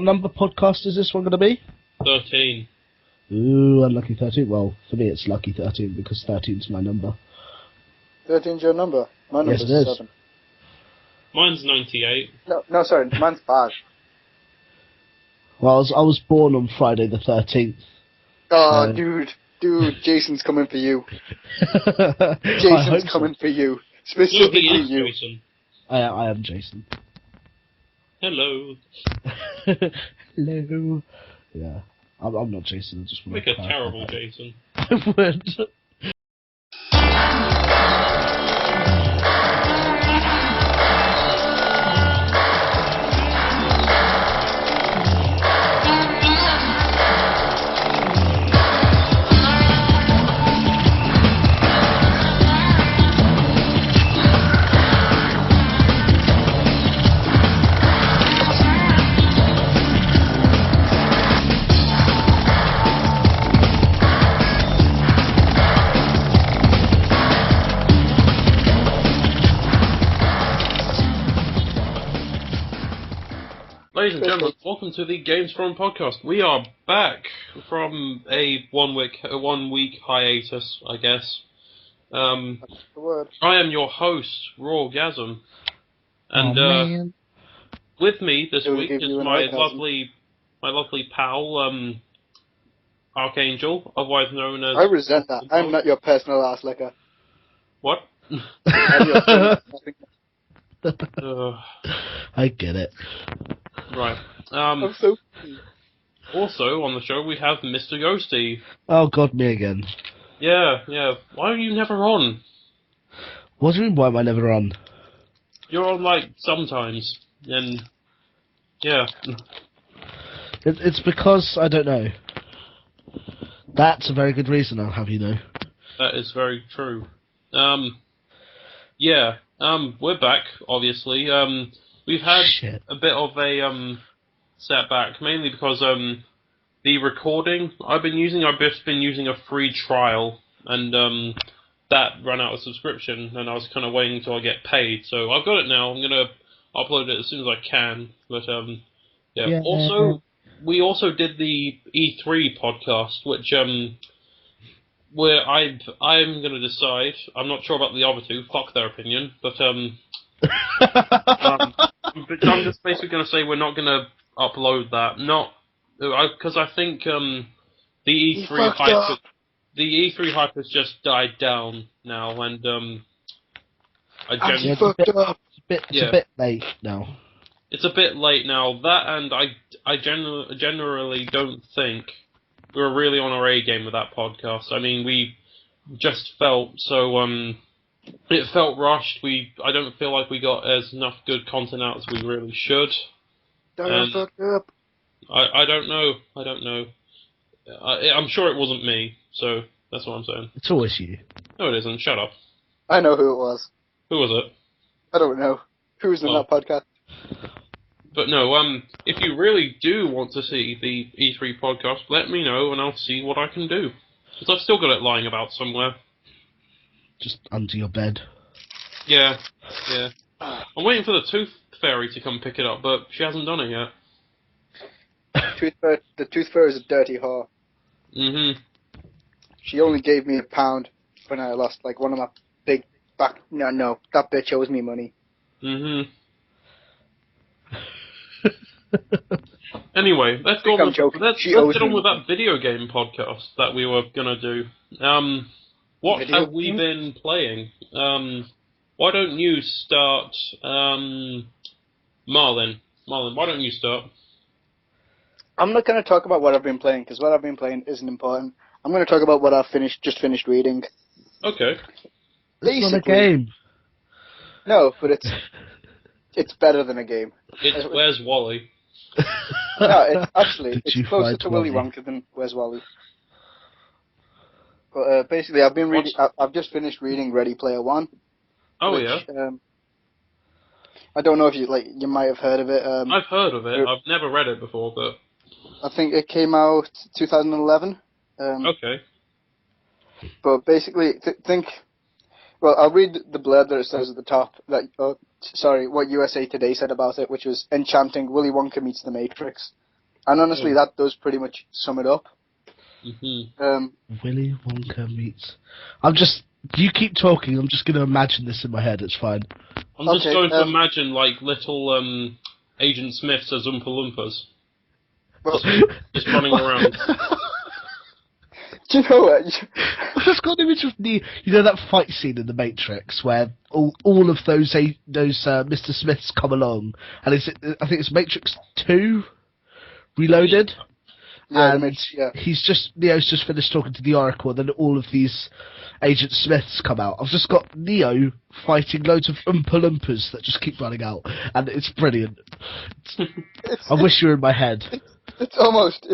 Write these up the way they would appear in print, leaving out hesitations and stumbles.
number podcast is this one going to be? 13. Ooh, unlucky 13. Well, for me it's lucky 13 because 13's my number. 13's your number? My number's Yes, it is. 7. Mine's 98. No, sorry, mine's 5. Well, I was born on Friday the 13th. Oh, dude, Jason's coming for you. Jason's coming for you. Specifically you. Jason. I am Jason. Hello. Hello. Yeah, I'm not Jason. I just want Make a terrible Jason. I would. Ladies and gentlemen, welcome to the GamesForum podcast. We are back from a one week hiatus, I guess. That's the word. I am your host, Rawgasm, and with me this week is my lovely pal, Archangel, otherwise known as. I resent that. I'm not your personal ass licker. What? I'm your I get it. Right. I'm so. Also on the show we have MrGhosty. Oh God, me again. Yeah. Why are you never on? What do you mean? Why am I never on? You're on like sometimes, and yeah. It's because I don't know. That's a very good reason. I'll have you know. That is very true. Yeah. We're back, obviously. We've had a bit of a setback, mainly because the recording I've just been using a free trial, and that ran out of subscription, and I was kind of waiting until I get paid. So I've got it now. I'm gonna upload it as soon as I can. But yeah. Also, we also did the E3 podcast, which where I'm gonna decide. I'm not sure about the other two. Fuck their opinion, but but I'm just basically going to say we're not going to upload that. Because I think the E3 hype has just died down now, and It's a bit late now. It's a bit late now. That, and I generally don't think we were really on our A game with that podcast. I mean, we just felt so it felt rushed. I don't feel like we got enough good content out as we really should. Don't fuck up. I don't know. I'm sure it wasn't me, so that's what I'm saying. It's always you. No, it isn't. Shut up. I know who it was. Who was it? I don't know. Who's in that podcast? But no, if you really do want to see the E3 podcast, let me know and I'll see what I can do. Because I've still got it lying about somewhere. Just under your bed. Yeah. I'm waiting for the Tooth Fairy to come pick it up, but she hasn't done it yet. The Tooth Fairy is a dirty whore. Mm-hmm. She only gave me £1 when I lost, like, one of my big back... No, that bitch owes me money. Mm-hmm. Anyway, let's get on with that video game podcast that we were gonna do. What have we been playing? Why don't you start, Marlin? Marlin, why don't you start? I'm not going to talk about what I've been playing, because what I've been playing isn't important. I'm going to talk about what I've just finished reading. Okay. It's not a game. No, but it's better than a game. It's Where's Wally? No, it's closer to Willy Wonka than Where's Wally. But basically, I've just finished reading Ready Player One. Oh, which, yeah. I don't know if you might have heard of it. I've heard of it. I've never read it before, but I think it came out 2011. Okay. But basically, well, I'll read the blurb that it says at the top. What USA Today said about it, which was enchanting. Willy Wonka meets the Matrix. And honestly, that does pretty much sum it up. Willy Wonka meets... You keep talking, I'm just going to imagine this in my head, it's fine. I'm just going to imagine, like, little, Agent Smiths as Oompa Loompas. Well, just running around. Do you know what? I've just got an image of that fight scene in The Matrix where all of those Mr. Smiths come along, and I think it's Matrix 2 Reloaded. Yeah, and Neo's just finished talking to the Oracle, and then all of these Agent Smiths come out. I've just got Neo fighting loads of Oompa Loompas that just keep running out, and it's brilliant. I wish you were in my head. It's almost.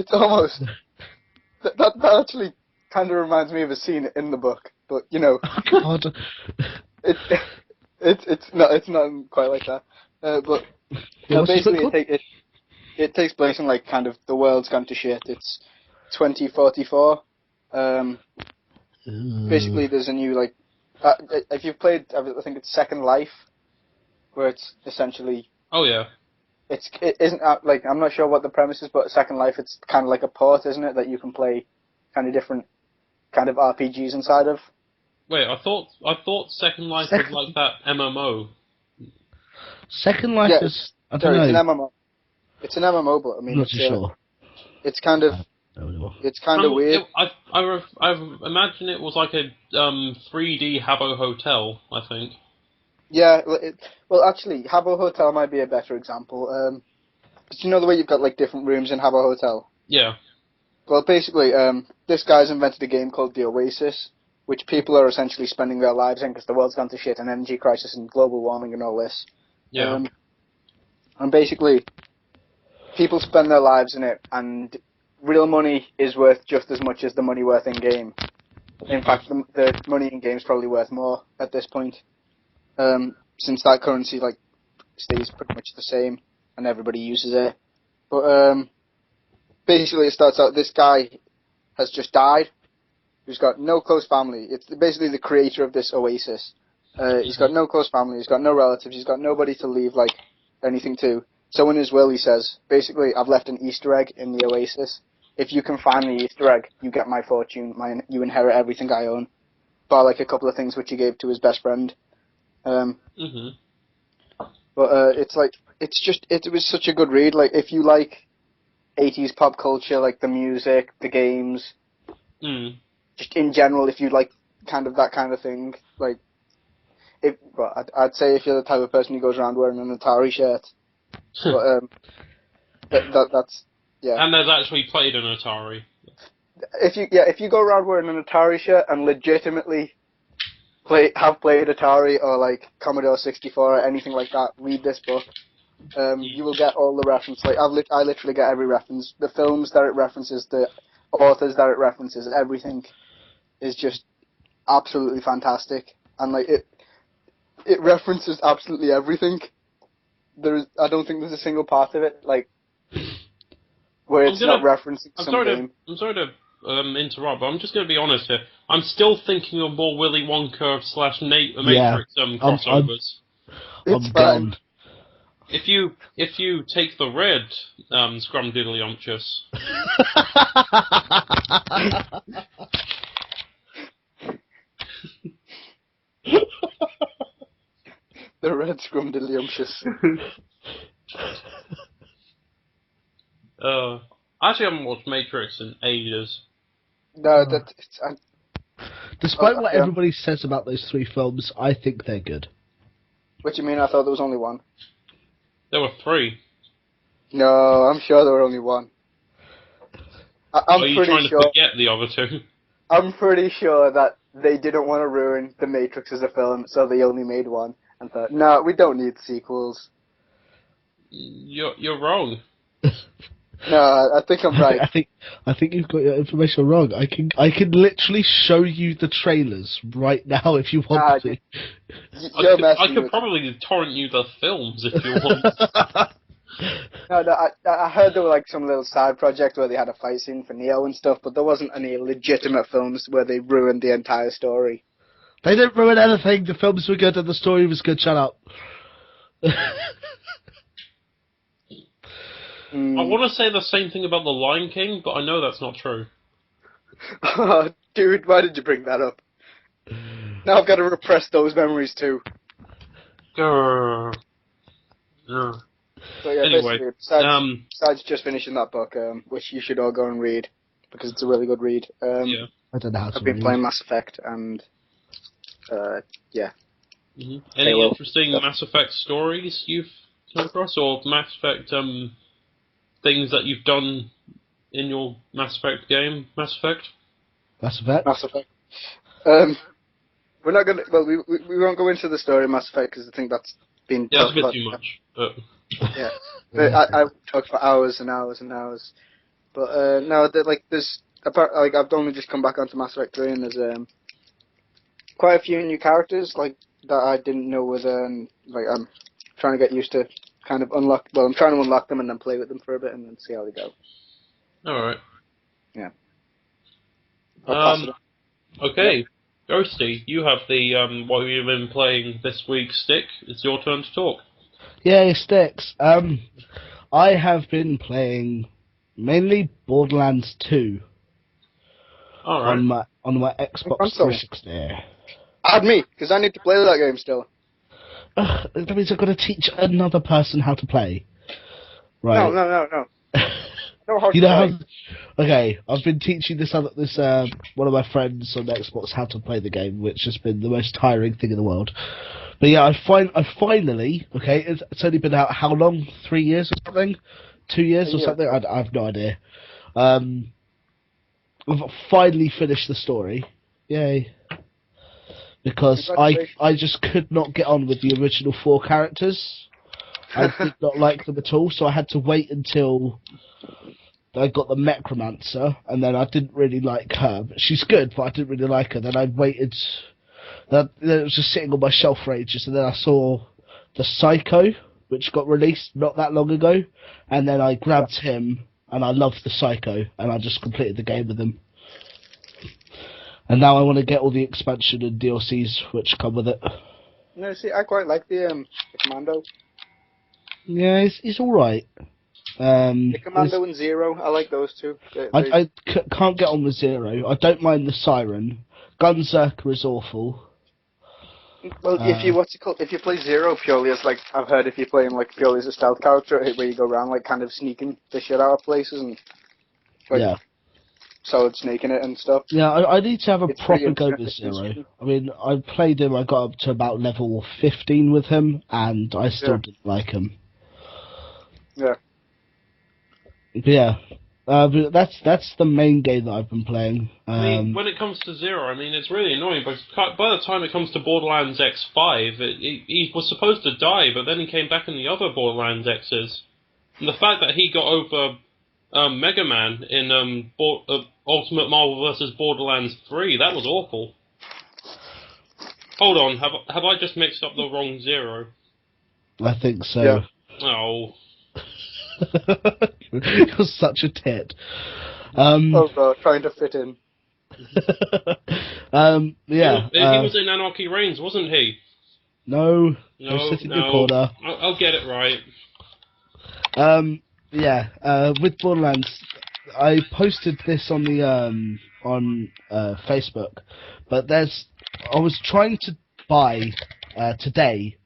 That actually kind of reminds me of a scene in the book, but Oh, God. it's not quite like that. But basically, it takes place in like kind of the world's gone to shit. It's 2044. Basically, there's a new like. If you've played, I think it's Second Life, where it's essentially. Oh yeah. It isn't like, I'm not sure what the premise is, but Second Life, it's kind of like a port, isn't it, that you can play kind of different kind of RPGs inside of. Wait, I thought Second Life was like that MMO. Second Life is... I don't know. It's an MMO. It's an MMO, but I mean... I'm not too sure. It's kind of... It's kind of weird. I imagine it was like a 3D Habbo Hotel, I think. Yeah, well, actually, Habbo Hotel might be a better example. But you know the way you've got like different rooms in Habbo Hotel? Yeah. Well, basically, this guy's invented a game called the Oasis, which people are essentially spending their lives in because the world's gone to shit, and energy crisis and global warming and all this. Yeah. And basically, people spend their lives in it, and real money is worth just as much as the money worth in game. In fact, the money in game is probably worth more at this point. Since that currency like stays pretty much the same and everybody uses it. But basically it starts out, this guy has just died, who's got no close family. It's basically the creator of this oasis. He's got no close family, he's got no relatives, he's got nobody to leave like anything to. So in his will he says, basically, I've left an Easter egg in the oasis. If you can find the Easter egg, you get my fortune, you inherit everything I own. Bar like a couple of things which he gave to his best friend. But it's like, it was such a good read. Like, if you like 80s pop culture, like the music, the games, just in general, if you like kind of that kind of thing, like, I'd say if you're the type of person who goes around wearing an Atari shirt, but that's yeah. And there's actually played an Atari. If you go around wearing an Atari shirt and legitimately have played Atari or like Commodore 64 or anything like that, read this book. You will get all the reference. Like I literally get every reference. The films that it references, the authors that it references, everything is just absolutely fantastic. And like it references absolutely everything. I don't think there's a single part of it like where it's not referencing some game. I'm sorry to interrupt, but I'm just going to be honest here. I'm still thinking of more Willy Wonka / Matrix crossovers. It's fine. If you take the red, Scrumdiddlyupmtious. The red Scrumdiddlyupmtious. I actually haven't watched Matrix in ages. No, Despite what everybody says about those three films, I think they're good. What do you mean? I thought there was only one. There were three. No, I'm sure there were only one. Are you trying to forget the other two? I'm pretty sure that they didn't want to ruin The Matrix as a film, so they only made one and thought, no, we don't need sequels. You're wrong. No, I think I'm right. I think you've got your information wrong. I can literally show you the trailers right now if you want to. I could probably torrent you the films if you want. No, I heard there were like some little side project where they had a fight scene for Neo and stuff, but there wasn't any legitimate films where they ruined the entire story. They didn't ruin anything. The films were good and the story was good. Shut up. I want to say the same thing about The Lion King, but I know that's not true. Oh, dude, why did you bring that up? Now I've got to repress those memories too. Grrr. Yeah. So yeah, Anyway, basically, besides just finishing that book, which you should all go and read, because it's a really good read. Yeah. I don't know how to I've been read. playing Mass Effect, and yeah. Mm-hmm. Any interesting Mass Effect stories you've come across, or Mass Effect things that you've done in your Mass Effect game? Mass Effect. Mass Effect. Mass Effect. We're not gonna. Well, we won't go into the story of Mass Effect because I think that's been. Yeah, it's a bit about, too much. But yeah, but I talk for hours and hours and hours. But no, there's I've only just come back onto Mass Effect 3, and there's quite a few new characters like that I didn't know was like I'm trying to get used to kind of unlock. Well, I'm trying to unlock them and then play with them for a bit and then see how they go. all right. Yeah. I'll pass it on. Okay. Yeah. Ghosty, you have the what you've been playing this week stick. It's your turn to talk. Yay, sticks. I have been playing mainly Borderlands 2 All right. on my Xbox Console. 360. Add me, because I need to play that game still. That means I've got to teach another person how to play. Right. No. No hard You know play. how? Okay, I've been teaching this one of my friends on Xbox how to play the game, which has been the most tiring thing in the world. But yeah, I finally, okay, it's only been out how long? 3 years or something? 2 years or something? I have no idea. I've finally finished the story. Yay. Because I just could not get on with the original 4 characters. I did not like them at all, so I had to wait until I got the Necromancer, and then I didn't really like her. She's good, but I didn't really like her. Then I waited. Then it was just sitting on my shelf for ages, and then I saw the Psycho, which got released not that long ago, and then I grabbed him, and I loved the Psycho, and I just completed the game with him. And now I want to get all the expansion and DLCs which come with it. No, see, I quite like the Commando. Yeah, he's all right. The Commando and Zero, I like those two. I can't get on with Zero. I don't mind the Siren. Gunzerker is awful. Well, if you play Zero purely as like I've heard, if you're playing like purely as a stealth character, where you go around like kind of sneaking the shit out of places and like solid sneaking it and stuff. Yeah, I need to have a proper go with interesting. Zero. I mean, I played him. I got up to about level 15 with him, and I still didn't like him. Yeah. But yeah. But that's the main game that I've been playing. I mean, when it comes to Zero, I mean, it's really annoying, but by the time it comes to Borderlands X5, he was supposed to die, but then he came back in the other Borderlands X's. And the fact that he got over Mega Man in Ultimate Marvel vs. Borderlands 3, that was awful. Hold on, have I just mixed up the wrong Zero? I think so. Yeah. Oh. You're such a tit. Trying to fit in. Yeah. He was in Anarchy Reigns, wasn't he? No. No. Sit in your corner. I'll get it right. Yeah. With Borderlands, I posted this on the Facebook, but I was trying to buy today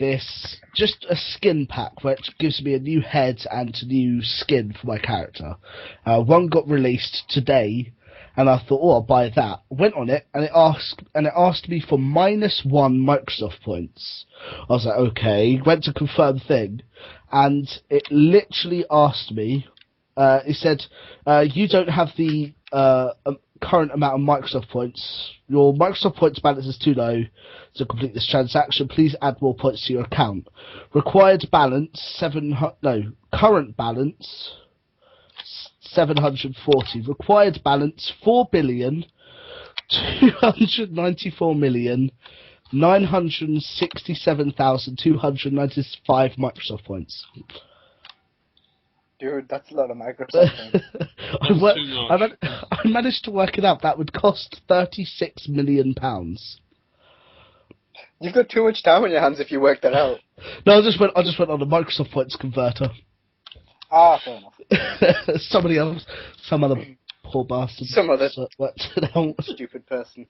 this just a skin pack which gives me a new head and a new skin for my character. One got released today, and I thought, I'll buy that. Went on it, and it asked me for -1 Microsoft points. I was like, okay. Went to confirm thing, and it literally asked me. It said, you don't have the current amount of Microsoft points. Your Microsoft points balance is too low to complete this transaction. Please add more points to your account. Required balance current balance 740. Required balance 4,294,967,295 Microsoft points. Dude, that's a lot of Microsoft points. I managed to work it out. That would cost £36 million. You've got too much time on your hands if you work that out. No, I just went on a Microsoft points converter. Ah, fair enough. Somebody else, some other poor bastard. Some other worked it out. stupid person.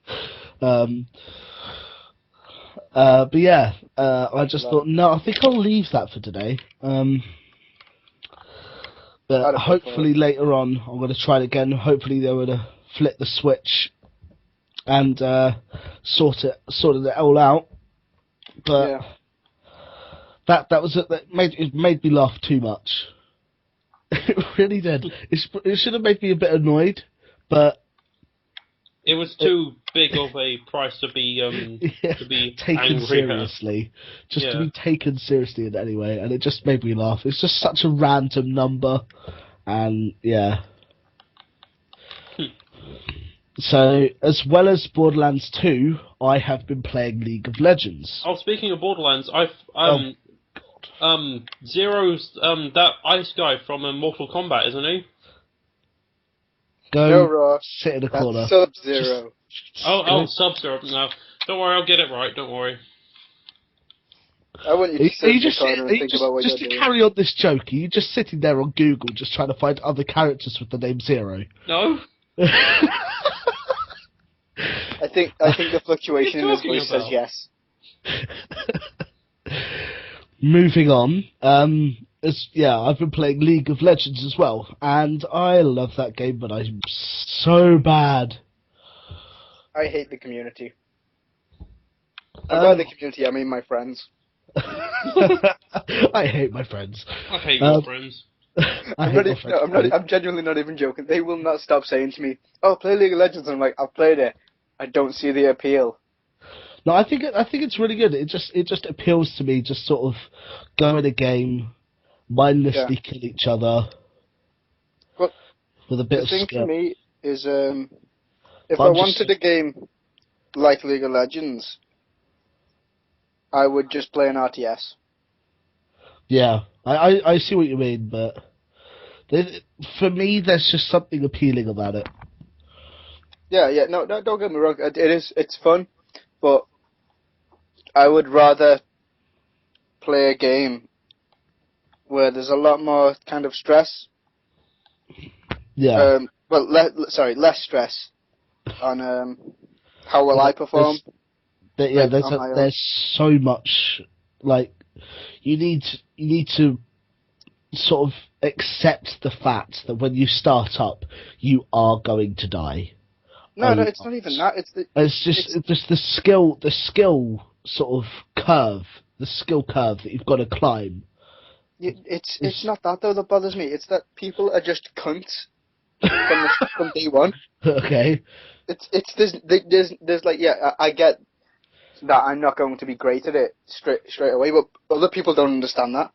But yeah, I just thought, no, I think I'll leave that for today. But hopefully later on, I'm going to try it again. Hopefully they're going to flip the switch and sorted it all out. But Yeah. that was it. That made me laugh too much. It really did. It should have made me a bit annoyed, but it was too big of a price to be to be taken angry seriously. Just to be taken seriously in any way, and it just made me laugh. It's just such a random number, and yeah. So, as well as Borderlands 2, I have been playing League of Legends. Oh, speaking of Borderlands, Zero's that ice guy from Mortal Kombat, isn't he? Go sit in a corner. Sub-Zero. Sub-Zero. No, don't worry, I'll get it right. Don't worry. I want you to sit in the corner and think about what you're doing. Just to carry on this joke, are you just sitting there on Google just trying to find other characters with the name Zero? No. I think the fluctuation in his voice says yes. Moving on, I've been playing League of Legends as well, and I love that game, but I'm so bad. I hate the community. And by the community, I mean my friends. I hate my friends. I hate your friends. I'm genuinely not even joking. They will not stop saying to me, "Oh, play League of Legends." And I'm like, "I've played it. I don't see the appeal." No, I think it's really good. It just appeals to me. Just sort of go in a game, mindlessly kill each other. Well, with a bit of skill. The thing for me is, if I wanted a game like League of Legends, I would just play an RTS. Yeah, I see what you mean, but for me, there's just something appealing about it. Yeah, no, don't get me wrong. It's fun, but I would rather play a game where there's a lot more kind of stress. Yeah. Less stress on how will I perform. There's so much, like, you need to sort of accept the fact that when you start up, you are going to die. No, it's not even that. It's just the skill sort of curve, the skill curve that you've got to climb. It's not that though that bothers me. It's that people are just cunts from day one. Okay. There's like, yeah, I get that I'm not going to be great at it straight away, but other people don't understand that.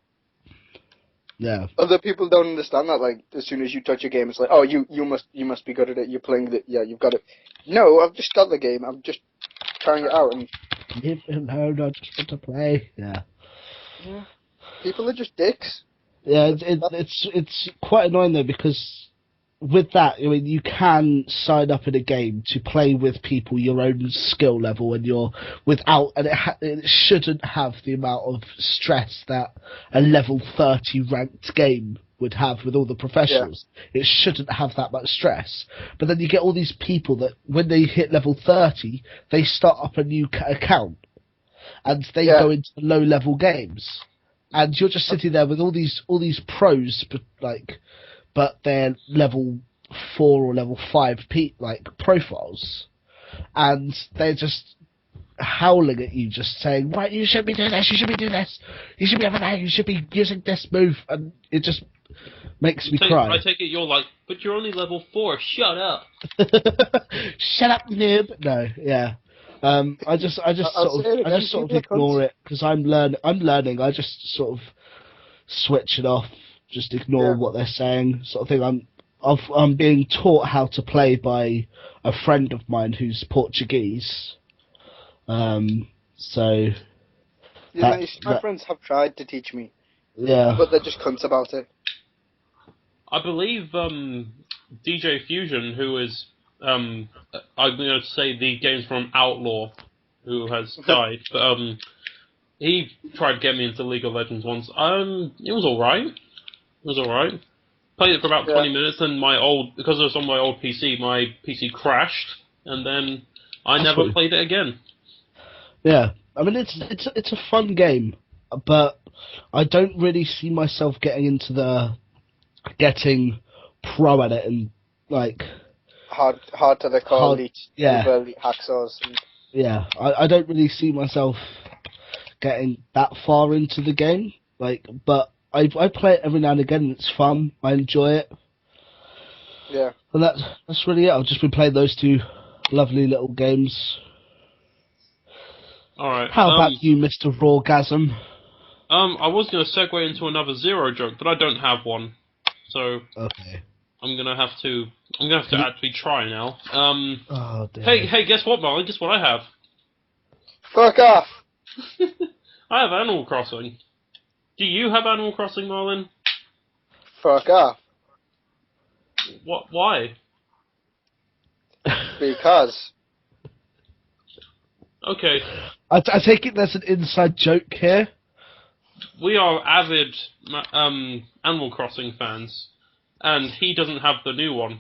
Yeah. Other people don't understand that. Like, as soon as you touch a game, it's like, oh, you must be good at it. You're playing it. Yeah, you've got it. No, I've just got the game. I'm just trying it out. And leave me alone. I just want to play. Yeah. People are just dicks. Yeah, it's quite annoying though, because with that, I mean, you can sign up in a game to play with people your own skill level, and it shouldn't have the amount of stress that a level 30 ranked game would have with all the professionals. Yeah. It shouldn't have that much stress. But then you get all these people that when they hit level 30, they start up a new account, and they go into low level games, and you're just sitting there with all these pros, but they're level 4 or level 5 profiles, and they're just howling at you, just saying, right, you should be doing this, you should be doing this, you should be over there, you should be using this move, and it just makes me cry. I take it you're like, but you're only level 4, shut up. Shut up, noob. No, yeah. I just sort of ignore it, because I'm learning. I just sort of switch it off. Just ignore what they're saying, sort of thing. I'm being taught how to play by a friend of mine who's Portuguese. My friends have tried to teach me. Yeah. But they're just cunts about it. I believe DJ Fusion, who is I'm going to say the GamesForum outlaw, who has died, but he tried to get me into League of Legends once. It was alright. was alright. Played it for about 20 minutes, and because it was on my old PC, my PC crashed, and then I never played it again. Yeah, I mean it's a fun game, but I don't really see myself getting pro at it and like hard to the core elite, elite hacksaws. Yeah, I don't really see myself getting that far into the game. Like, but I play it every now and again. And it's fun. I enjoy it. Yeah. And that's really it. I've just been playing those two lovely little games. All right. How about you, Mr. Rawgasm? I was going to segue into another Zero joke, but I don't have one. So okay. I'm gonna have to actually try now. Oh dear. Hey, guess what, Marlin? Guess what I have? Fuck off! I have Animal Crossing. Do you have Animal Crossing, Marlin? Fuck off. What? Why? Because. Okay. I take it there's an inside joke here. We are avid Animal Crossing fans, and he doesn't have the new one,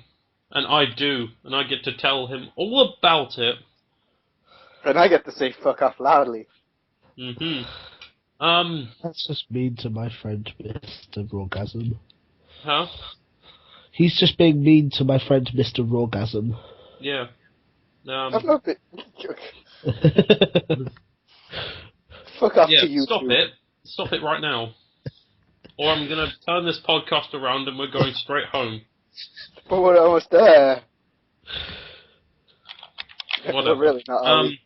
and I do, and I get to tell him all about it. And I get to say fuck off loudly. That's just mean to my friend, Mr. Rawgasm. Huh? He's just being mean to my friend, Mr. Rawgasm. Yeah. I've not been... Fuck off to you. Stop it right now. Or I'm gonna turn this podcast around and we're going straight home. But we're almost there. Whatever. We're really not, are we?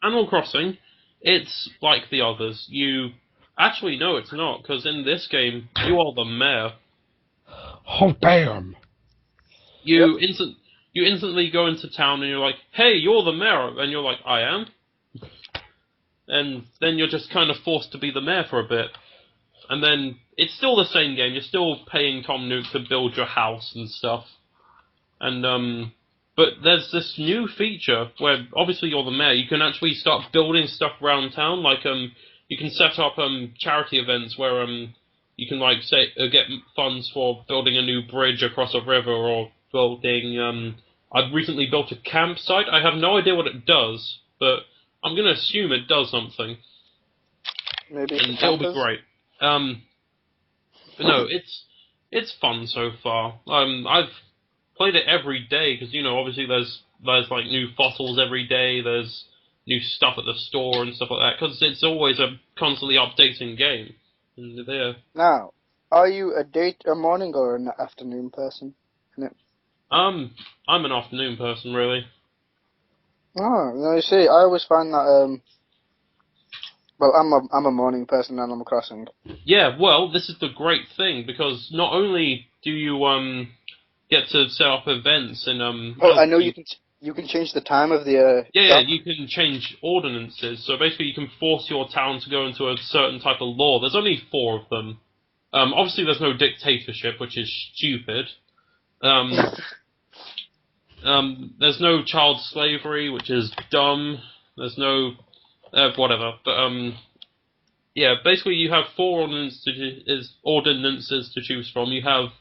Animal Crossing, it's like the others. Actually, no, it's not, because in this game, you are the mayor. Oh, damn. You instantly go into town and you're like, hey, you're the mayor, and you're like, I am? And then you're just kind of forced to be the mayor for a bit. And then, it's still the same game, you're still paying Tom Nook to build your house and stuff. And, but there's this new feature where, obviously you're the mayor, you can actually start building stuff around town, like, you can set up, charity events where, you can, like, get funds for building a new bridge across a river, or building, I've recently built a campsite. I have no idea what it does, but I'm gonna assume it does something. Maybe and it'll be great. But no, it's fun so far. I've played it every day, because, obviously there's like, new fossils every day, there's new stuff at the store and stuff like that, because it's always a constantly updating game. And there. Now, are you a morning or an afternoon person? I'm an afternoon person, really. Oh, no, you see, I always find that, well, I'm a morning person in Animal Crossing. Yeah, well, this is the great thing, because not only do you, get to set up events and, Well, I know you can change the time of the, Yeah, you can change ordinances, so basically you can force your town to go into a certain type of law. There's only 4 of them. Obviously there's no dictatorship, which is stupid. There's no child slavery, which is dumb. There's no... whatever. But, yeah, basically you have 4 ordinances to choose from. You have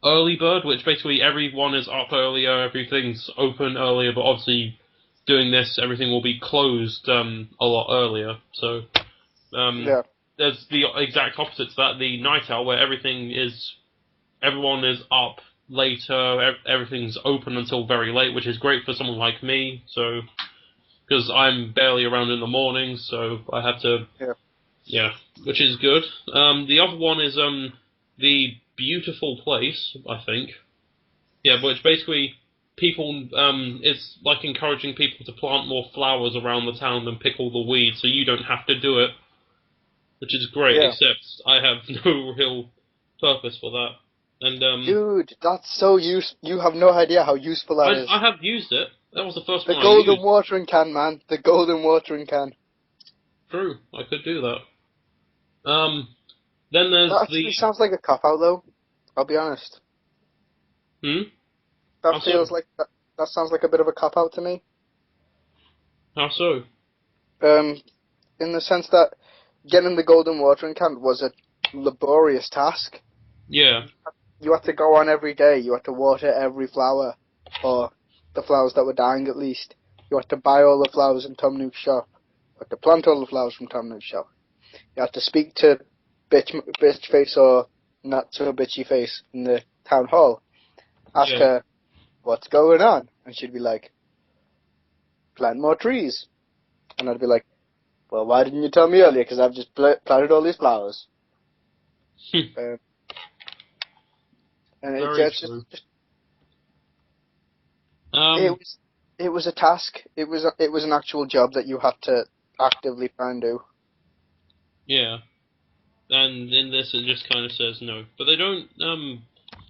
Early Bird, which basically everyone is up earlier, everything's open earlier, but obviously doing this, everything will be closed a lot earlier. So, there's the exact opposite to that, the Night Owl, where everyone is up later, everything's open until very late, which is great for someone like me, so, because I'm barely around in the mornings, so I have to, which is good. The other one is, the Beautiful Place, I think. Yeah, which basically people, it's like encouraging people to plant more flowers around the town and pick all the weeds, so you don't have to do it. Which is great, except I have no real purpose for that. And dude, that's so you have no idea how useful that is. I have used it. That was the first one I used. The golden watering can, man. The golden watering can. True, I could do that. Then there's that actually sounds like a cop-out, though. I'll be honest. That feels like... That sounds like a bit of a cop-out to me. How so? In the sense that getting the golden watering can was a laborious task. Yeah. You had to go on every day. You had to water every flower, or the flowers that were dying at least. You had to buy all the flowers in Tom Nook's shop. You had to plant all the flowers from Tom Nook's shop. You had to speak to bitch face or not so bitchy face in the town hall. Ask her, what's going on? And she'd be like, plant more trees. And I'd be like, well, why didn't you tell me earlier? Because I've just planted all these flowers. And it's just it was a task. It was an actual job that you had to actively try and do. Yeah. And in this, it just kind of says no. But they don't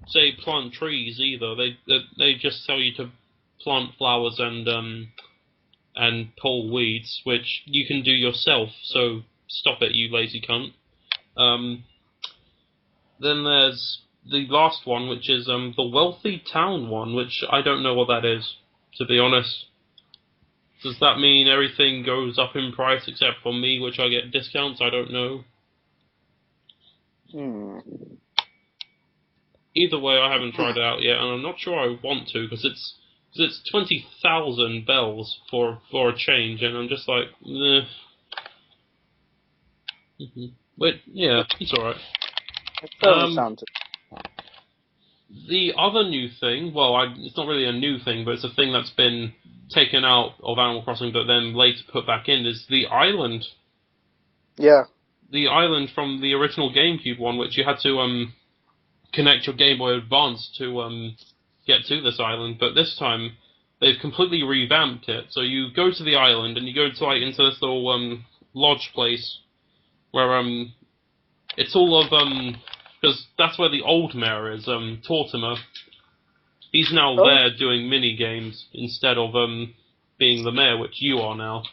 say plant trees either. They just tell you to plant flowers and pull weeds, which you can do yourself. So stop it, you lazy cunt. Then there's the last one, which is the wealthy town one, which I don't know what that is, to be honest. Does that mean everything goes up in price except for me, which I get discounts? I don't know. Either way, I haven't tried it out yet, and I'm not sure I want to, because it's 20,000 bells for a change, and I'm just like, eh. But yeah, it's alright. It doesn't sound the other new thing, well, it's not really a new thing, but it's a thing that's been taken out of Animal Crossing, but then later put back in, is the island. Yeah. The island from the original GameCube one, which you had to connect your Game Boy Advance to get to this island, but this time they've completely revamped it. So you go to the island and you go to into this little lodge place where it's all of because that's where the old mayor is, Tortimer. He's now there doing mini games instead of being the mayor, which you are now.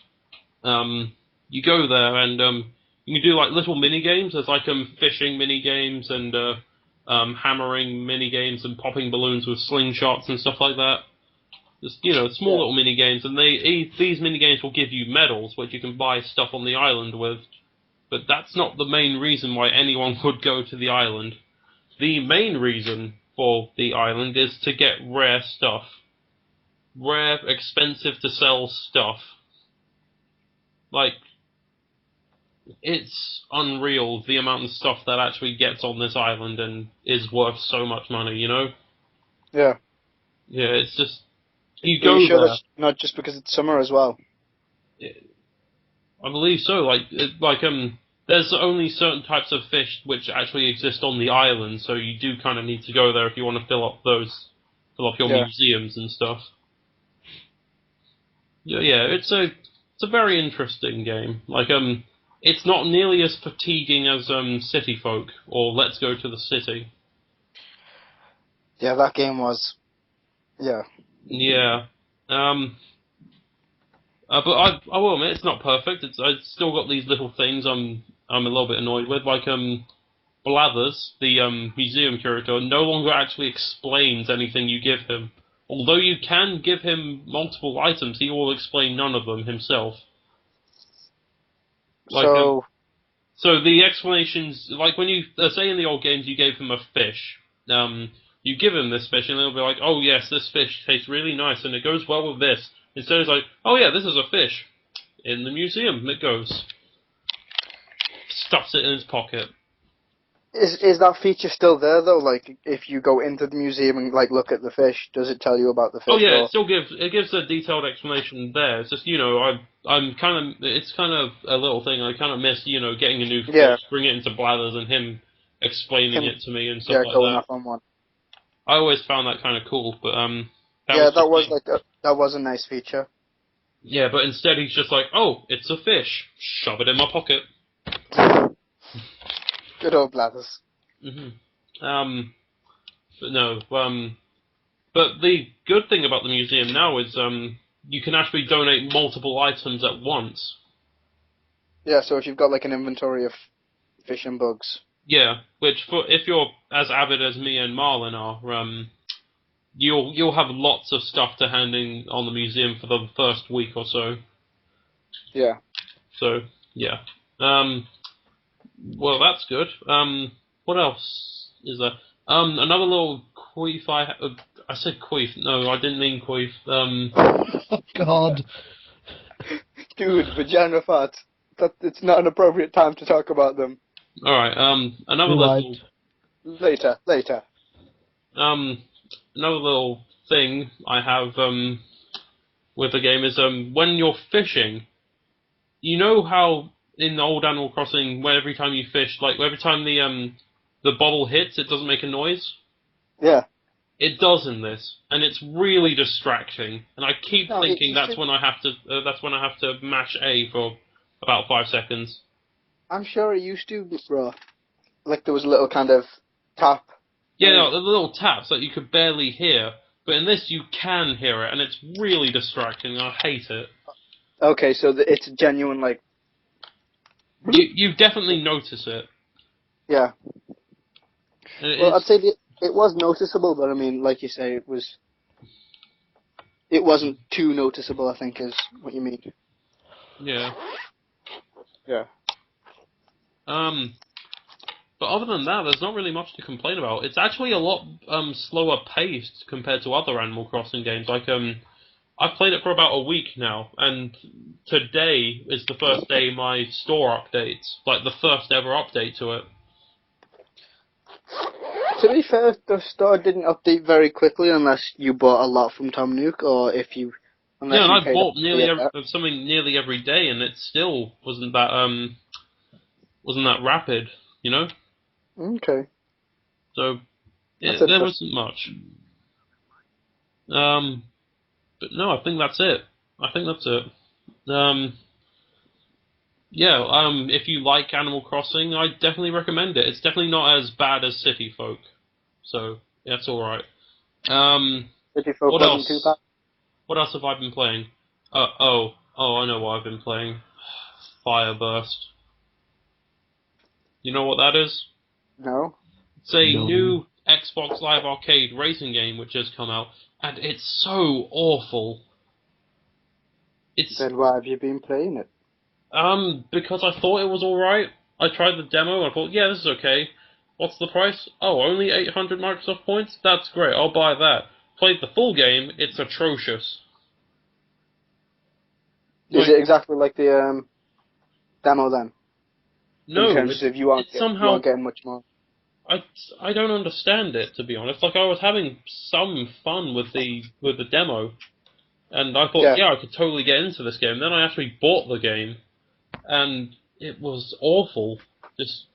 You go there and you can do like little mini games. There's like fishing mini games and hammering mini games and popping balloons with slingshots and stuff like that. Just small little mini games, and these mini games will give you medals, which you can buy stuff on the island with. But that's not the main reason why anyone would go to the island. The main reason for the island is to get rare stuff. Rare, expensive to sell stuff. Like, it's unreal the amount of stuff that actually gets on this island and is worth so much money, you know? Yeah. Yeah, it's just... You go sure there. That's not just because it's summer as well? I believe so. There's only certain types of fish which actually exist on the island, so you do kind of need to go there if you want to fill up your museums and stuff. Yeah, it's a very interesting game. It's not nearly as fatiguing as City Folk or Let's Go to the City. Yeah, that game was. Yeah. Yeah. But I will admit it's not perfect. It's still got these little things I'm a little bit annoyed with. Blathers, the museum curator, no longer actually explains anything you give him. Although you can give him multiple items, he will explain none of them himself. So the explanations, like when you say in the old games, you gave him a fish. You give him this fish, and they'll be like, "Oh yes, this fish tastes really nice, and it goes well with this." Instead, it's like, "Oh yeah, this is a fish. In the museum, it goes." Stuffs it in his pocket. Is that feature still there though? Like, if you go into the museum and look at the fish, does it tell you about the fish? Oh yeah, it gives a detailed explanation there. It's just it's kind of a little thing I kind of miss. Getting a new fish, bring it into Blathers, and him explaining it to me and stuff like going that. off on one. I always found that kind of cool, but that was a nice feature. Yeah, but instead he's just like, "Oh, it's a fish. Shove it in my pocket." Good old Blathers. But no, but the good thing about the museum now is you can actually donate multiple items at once. Yeah, so if you've got an inventory of fish and bugs. Yeah, which if you're as avid as me and Marlin are, you'll have lots of stuff to hand in on the museum for the first week or so. Yeah. So yeah. Well, that's good. What else is there? Another little queef I said queef. No, I didn't mean queef. God. Dude, vagina farts. That it's not an appropriate time to talk about them. All right. Another Rewind. Later. um, another little thing I have with the game is when you're fishing, you know how in the old Animal Crossing, where every time you fish, like every time the bobble hits, it doesn't make a noise. Yeah. It does in this, and it's really distracting. And I keep No, thinking it's just, that's when I have to mash A for about 5 seconds. I'm sure it used to, bro. Like there was a little kind of tap. Yeah, no, the little taps that you could barely hear, but in this you can hear it, and it's really distracting. I hate it. Okay, so it's genuine, like, You definitely notice it. yeah. And Well, I'd say it was noticeable, but I mean, like you say, it wasn't too noticeable, I think, is what you mean. yeah. Yeah. But other than that, there's not really much to complain about. It's actually a lot slower paced compared to other Animal Crossing games. Like I've played it for about a week now, and today is the first day my store updates, like the first ever update to it. To be fair, the store didn't update very quickly unless you bought a lot from Tom Nook, or Yeah, unless and you I paid up bought to it. something nearly every day, and it still wasn't that rapid, you know. Okay, So that's there interesting. wasn't much. Um, but no, I think that's it. I think that's it. Um, yeah. If you like Animal Crossing, I definitely recommend it. It's definitely not as bad as City Folk, so yeah, it's all right. City Folk What wasn't too bad. else? What else have I been playing? I know what I've been playing. Fireburst. You know what that is? No. It's a No. new Xbox Live Arcade racing game which has come out, and it's so awful. It's Then why have you been playing it? because I thought it was alright. I tried the demo, I thought, yeah, this is okay. What's the price? Oh, only 800 Microsoft points? That's great, I'll buy that. Played the full game, it's atrocious. Is Like, it exactly like the demo then? In no, terms of it's you somehow aren't getting much more. I I don't understand it, to be honest. Like I was having some fun with the demo, and I thought, Yeah. yeah, I could totally get into this game. Then I actually bought the game, and it was awful. Just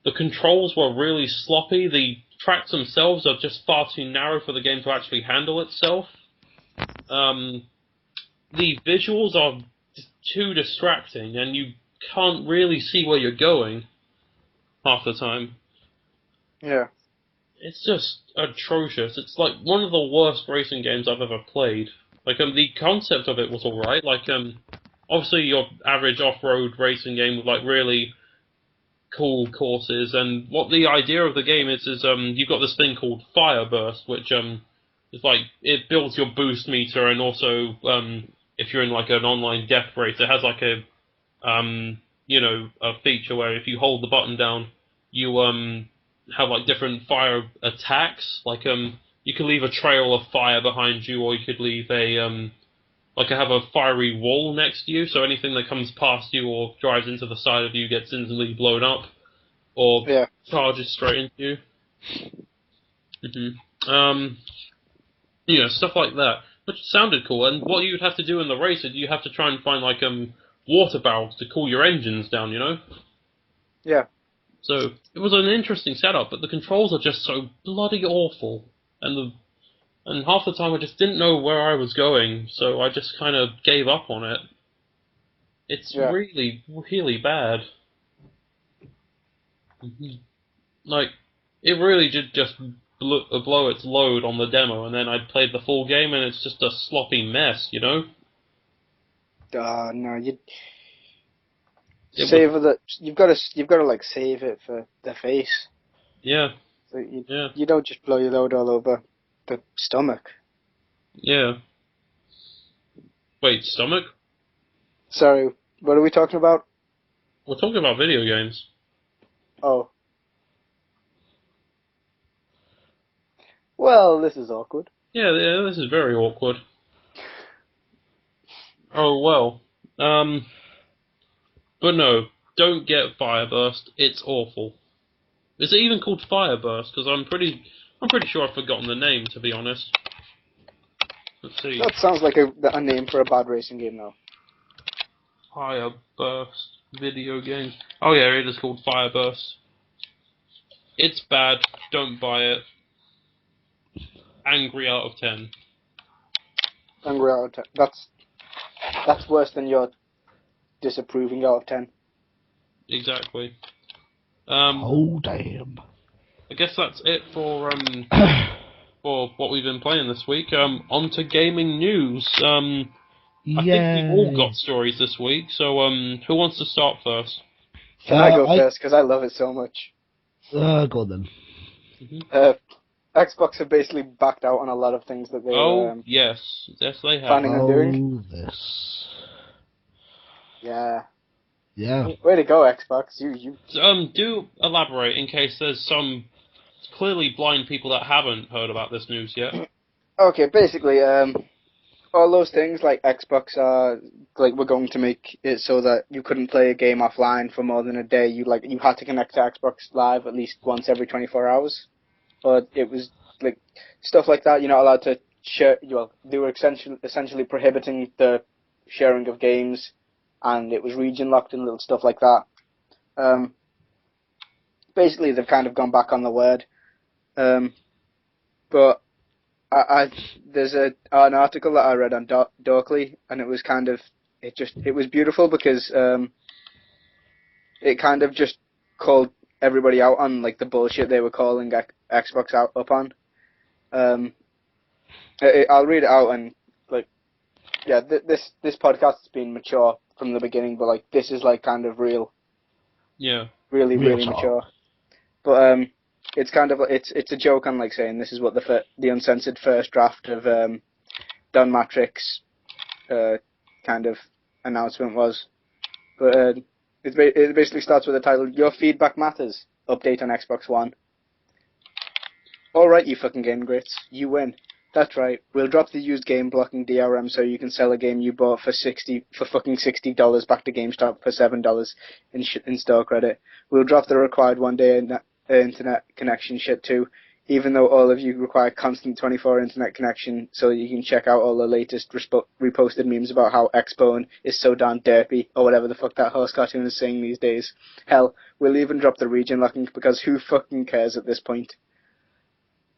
the controls were really sloppy. The tracks themselves are just far too narrow for the game to actually handle itself. Um, the visuals are just too distracting, and you can't really see where you're going half the time. Yeah. It's just atrocious. It's like one of the worst racing games I've ever played. Like the concept of it was alright. Like obviously your average off-road racing game with like really cool courses, and what the idea of the game is you've got this thing called Fireburst, which is like it builds your boost meter, and also if you're in like an online death race, it has like a a feature where if you hold the button down, you have like different fire attacks. Like you could leave a trail of fire behind you, or you could leave a like have a fiery wall next to you, so anything that comes past you or drives into the side of you gets instantly blown up, or Yeah. charges straight into you. Um, stuff like that, which sounded cool. And what you'd have to do in the race is you have to try and find like water barrels to cool your engines down. Yeah. So it was an interesting setup, but the controls are just so bloody awful, and half the time I just didn't know where I was going, so I just kind of gave up on it. It's Yeah. really, really bad. Like, it really did just blow its load on the demo, and then I played the full game, and it's just a sloppy mess. No, you It was, savor the. You've got to like save it for the face. yeah, So you yeah, you don't just blow your load all over the stomach. yeah. Wait, stomach? Sorry, what are we talking about? We're talking about video games. Oh. Well, this is awkward. Yeah, this is very awkward. Oh, well. But no, don't get Fireburst. It's awful. Is it even called Fireburst? Because I'm pretty sure I've forgotten the name, to be honest. Let's see. That sounds like a name for a bad racing game, though. Fireburst video game. Oh yeah, it is called Fireburst. It's bad. Don't buy it. Angry out of 10. Angry out of 10. That's worse than your disapproving out of 10. Exactly. Oh damn. I guess that's it for for what we've been playing this week. On to gaming news. I think we've all got stories this week. So who wants to start first? Can I go first? Because I love it so much. Go on then. Mm-hmm. Xbox have basically backed out on a lot of things that they yes, they have. planning on doing. This. Yeah. Yeah. Way to go, Xbox. You. Do elaborate in case there's some clearly blind people that haven't heard about this news yet. Okay, basically, all those things like Xbox are like we're going to make it so that you couldn't play a game offline for more than a day. You had to connect to Xbox Live at least once every 24 hours. But it was like stuff like that. You're not allowed to share. Well, they were essentially prohibiting the sharing of games, and it was region locked and little stuff like that. Basically, they've kind of gone back on the word. But there's an article that I read on Dorkly, and it was kind of it was beautiful because it kind of just called everybody out on like the bullshit they were calling Xbox out up on. I'll read it out and like, yeah, this podcast has been mature from the beginning, but like this is like kind of real. Yeah. Really mature. But it's kind of it's a joke on like saying this is what the uncensored first draft of Don Matrix kind of announcement was. But it basically starts with the title, Your Feedback Matters, update on Xbox One. Alright, you fucking game greats, you win. That's right, we'll drop the used game blocking DRM so you can sell a game you bought for fucking $60 back to GameStop for $7 in store credit. We'll drop the required one-day internet connection shit too, even though all of you require constant 24 internet connection so that you can check out all the latest reposted memes about how Xbone is so darn derpy, or whatever the fuck that horse cartoon is saying these days. Hell, we'll even drop the region locking because who fucking cares at this point?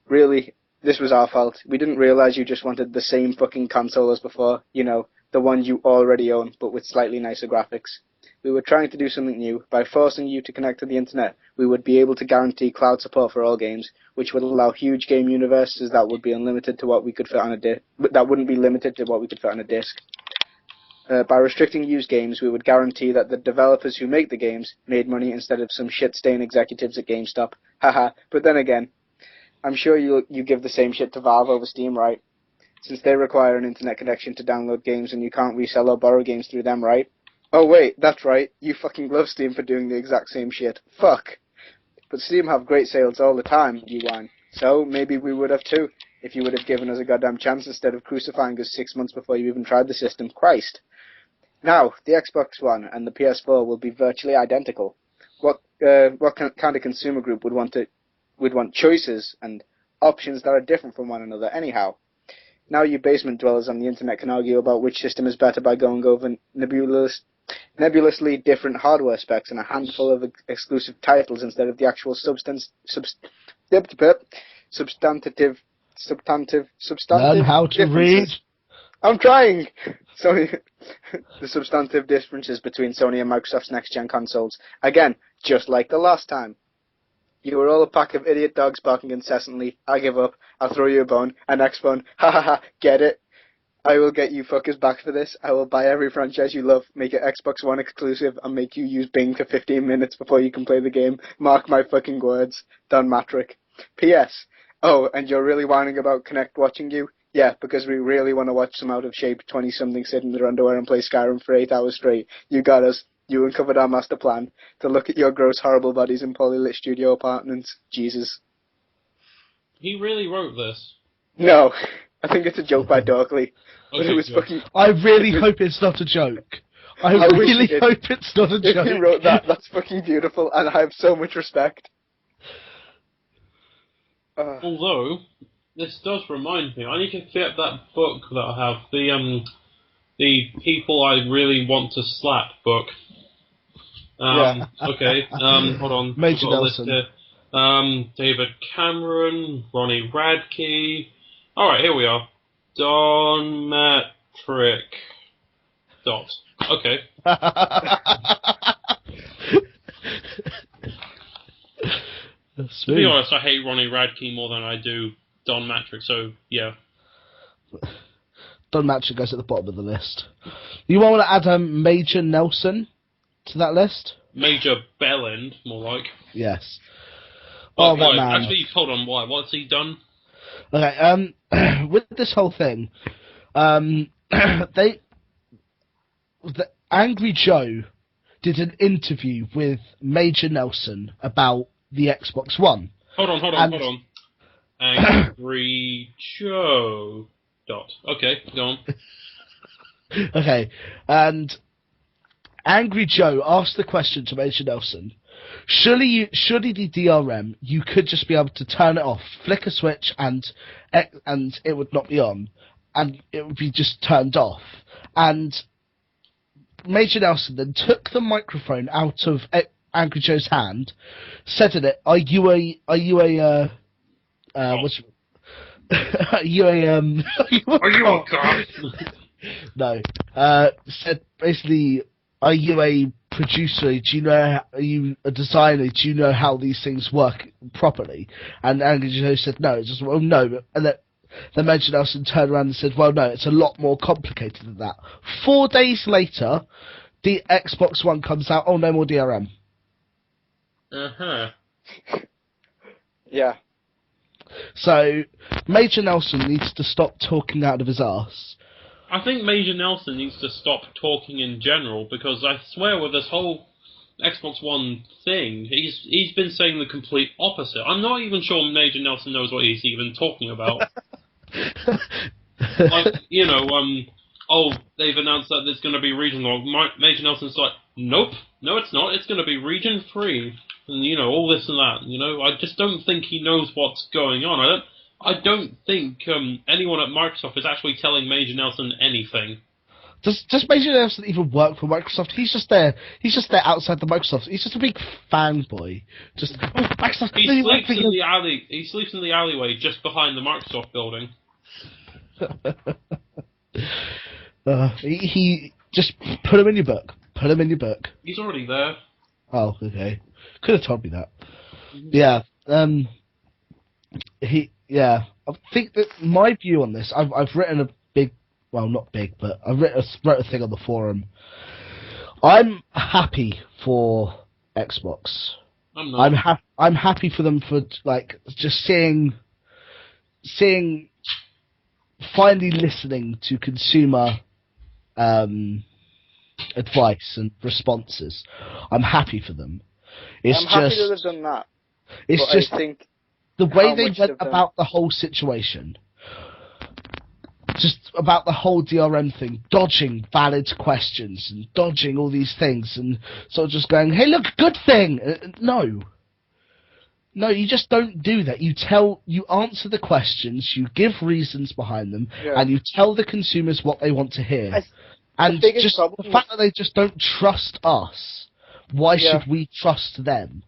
Really, this was our fault. We didn't realize you just wanted the same fucking console as before, you know, the one you already own, but with slightly nicer graphics. We were trying to do something new. By forcing you to connect to the internet, we would be able to guarantee cloud support for all games, which would allow huge game universes that would be unlimited to what we could fit on a disc. That wouldn't be limited to what we could fit on a disc. By restricting used games, we would guarantee that the developers who make the games made money instead of some shit-stain executives at GameStop. Haha. But then again, I'm sure you give the same shit to Valve over Steam, right? Since they require an internet connection to download games and you can't resell or borrow games through them, right? Oh wait, that's right, you fucking love Steam for doing the exact same shit. Fuck. But Steam have great sales all the time, you whine. So, maybe we would have too, if you would have given us a goddamn chance instead of crucifying us 6 months before you even tried the system. Christ. Now, the Xbox One and the PS4 will be virtually identical. What kind of consumer group would want choices and options that are different from one another anyhow? Now you basement dwellers on the internet can argue about which system is better by going over nebulously different hardware specs and a handful of exclusive titles instead of the actual substantive Learn how to read. I'm trying! Sony, the substantive differences between Sony and Microsoft's next-gen consoles. Again, just like the last time. You were all a pack of idiot dogs barking incessantly. I give up. I'll throw you a bone. An X-Bone. Ha ha ha. Get it? I will get you fuckers back for this. I will buy every franchise you love, make it Xbox One exclusive, and make you use Bing for 15 minutes before you can play the game. Mark my fucking words. Don Matrick. P.S. Oh, and you're really whining about Kinect watching you? Yeah, because we really want to watch some out-of-shape 20-something sit in their underwear and play Skyrim for 8 hours straight. You got us. You uncovered our master plan to look at your gross, horrible bodies in poorly lit studio apartments. Jesus. He really wrote this. No, I think it's a joke by Dorkley. But Okay, it was good. fucking... I really hope it's not a joke. I wish really he did. hope it's not a If joke. he wrote that, that's fucking beautiful, and I have so much respect. Although, this does remind me, I need to get that book that I have, the People I Really Want to Slap book. Yeah. Okay, hold on. Major I've got a list Nelson. here. David Cameron, Ronnie Radke. Alright, here we are. Don Metric. Dot. Okay. To be honest, I hate Ronnie Radke more than I do Don Matrick, so yeah. Don Matrick goes at the bottom of the list. You want to add Major Nelson to that list? Major Bellend, more like. Yes. But Oh, that man. Actually, hold on, why? What's he done? Okay, with this whole thing, Angry Joe did an interview with Major Nelson about the Xbox One. Hold on. Angry Joe. Dot. Okay, go on. Okay, and Angry Joe asked the question to Major Nelson: surely the DRM, you could just be able to turn it off, flick a switch, and it would not be on, and it would be just turned off. And Major Nelson then took the microphone out of Angry Joe's hand, said in it, "Are you a cop?" No. Said basically, are you a producer? Do you know? Are you a designer? Do you know how these things work properly? And Angry Joe said no. It's just, well, no. And then Major Nelson turned around and said, well, no, it's a lot more complicated than that. 4 days later, the Xbox One comes out. Oh, no more DRM. Yeah. So Major Nelson needs to stop talking out of his arse. I think Major Nelson needs to stop talking in general, because I swear with this whole Xbox One thing, he's been saying the complete opposite. I'm not even sure Major Nelson knows what he's even talking about. Like, they've announced that there's going to be regional. Major Nelson's like, nope, no it's not, it's going to be region free. And, all this and that, I just don't think he knows what's going on. I don't think anyone at Microsoft is actually telling Major Nelson anything. Does Major Nelson even work for Microsoft? He's just there outside the Microsoft. He's just a big fanboy. Just, Microsoft. He sleeps in the alley. He sleeps in the alleyway just behind the Microsoft building. He just put him in your book. Put him in your book. He's already there. Oh, okay. Could have told me that. Yeah. Yeah. I think that my view on this, I've written a big, well, not big, but I wrote a thing on the forum. I'm happy for Xbox. I'm not. I'm happy for them for just seeing, finally listening to consumer advice and responses. I'm happy for them. I'm happy that they've done that. It's but just I think the way they went about the whole situation. Just about the whole DRM thing, dodging valid questions and dodging all these things and sort of just going, hey, look, good thing. No, you just don't do that. You answer the questions, you give reasons behind them, and you tell the consumers what they want to hear. And just the fact that they just don't trust us, why should we trust them?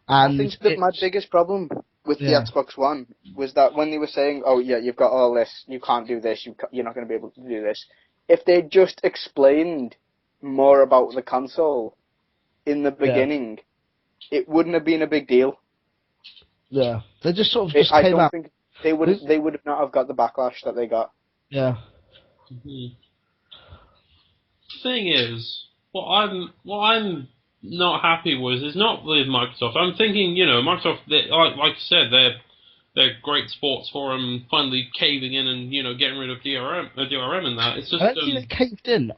And I think that my biggest problem with the Xbox One was that when they were saying, oh yeah, you've got all this, you can't do this, you're not going to be able to do this, if they just explained more about the console in the beginning, it wouldn't have been a big deal. Yeah, they just sort of came out. I don't think they would not have got the backlash that they got. Yeah. Mm-hmm. Thing is, what I'm not happy with is not with Microsoft. I'm thinking, Microsoft, like I said, they're great sports forum finally caving in and getting rid of DRM and that. It's just I don't think they caved in.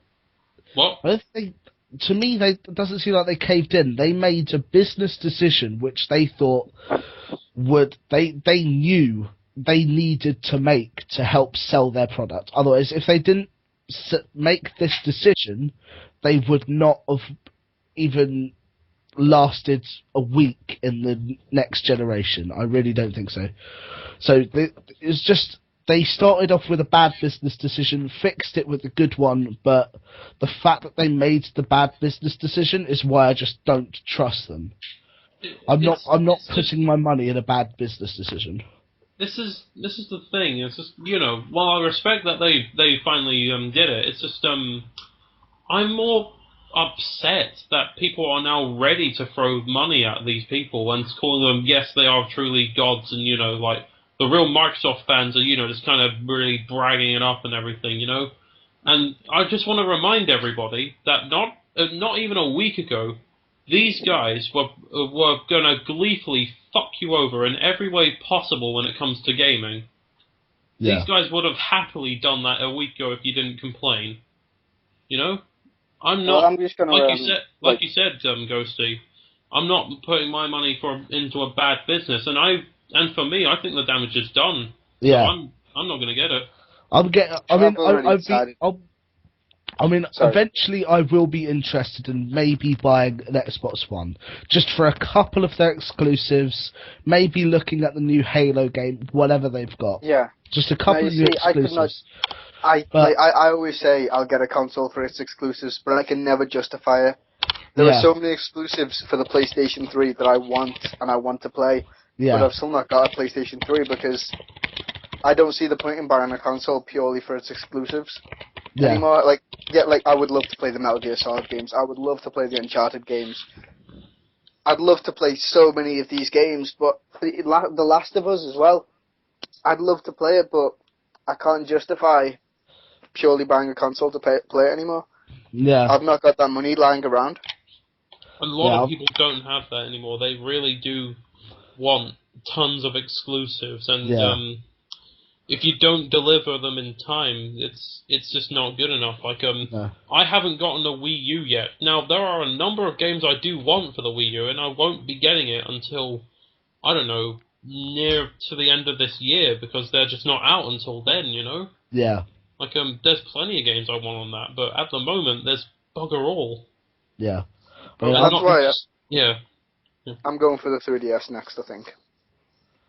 What? I don't think to me, it doesn't seem like they caved in. They made a business decision which they thought they knew they needed to make to help sell their product. Otherwise, if they didn't make this decision, they would not have even lasted a week in the next generation. I really don't think so. So it's just, they started off with a bad business decision, fixed it with a good one, but the fact that they made the bad business decision is why I just don't trust them. I'm not putting my money in a bad business decision. This is the thing. It's just, while I respect that they finally did it, it's just I'm more upset that people are now ready to throw money at these people and calling them, yes, they are truly gods, and like the real Microsoft fans are just kind of really bragging it up and everything, And I just want to remind everybody that not even a week ago, these guys were gonna gleefully fuck you over in every way possible when it comes to gaming. Yeah. These guys would have happily done that a week ago if you didn't complain. I'm not. Well, I'm just gonna, like you said, Ghosty. I'm not putting my money into a bad business, and for me, I think the damage is done. Yeah. So I'm not gonna get it. Eventually I will be interested in maybe buying an Xbox One, just for a couple of their exclusives, maybe looking at the new Halo game, whatever they've got. Yeah. Just a couple of new exclusives. I always say I'll get a console for its exclusives, but I can never justify it. There are so many exclusives for the PlayStation 3 that I want and I want to play, but I've still not got a PlayStation 3 because I don't see the point in buying a console purely for its exclusives anymore. Like I would love to play the Metal Gear Solid games. I would love to play the Uncharted games. I'd love to play so many of these games, but The Last of Us as well. I'd love to play it, but I can't justify purely buying a console to play it anymore. Yeah. I've not got that money lying around. A lot of people don't have that anymore. They really do want tons of exclusives, and if you don't deliver them in time, it's just not good enough. Like I haven't gotten a Wii U yet. Now there are a number of games I do want for the Wii U, and I won't be getting it until, I don't know, near to the end of this year, because they're just not out until then. Yeah. Like there's plenty of games I want on that, but at the moment there's bugger all. Yeah. That's why. Yeah. I'm going for the 3DS next, I think.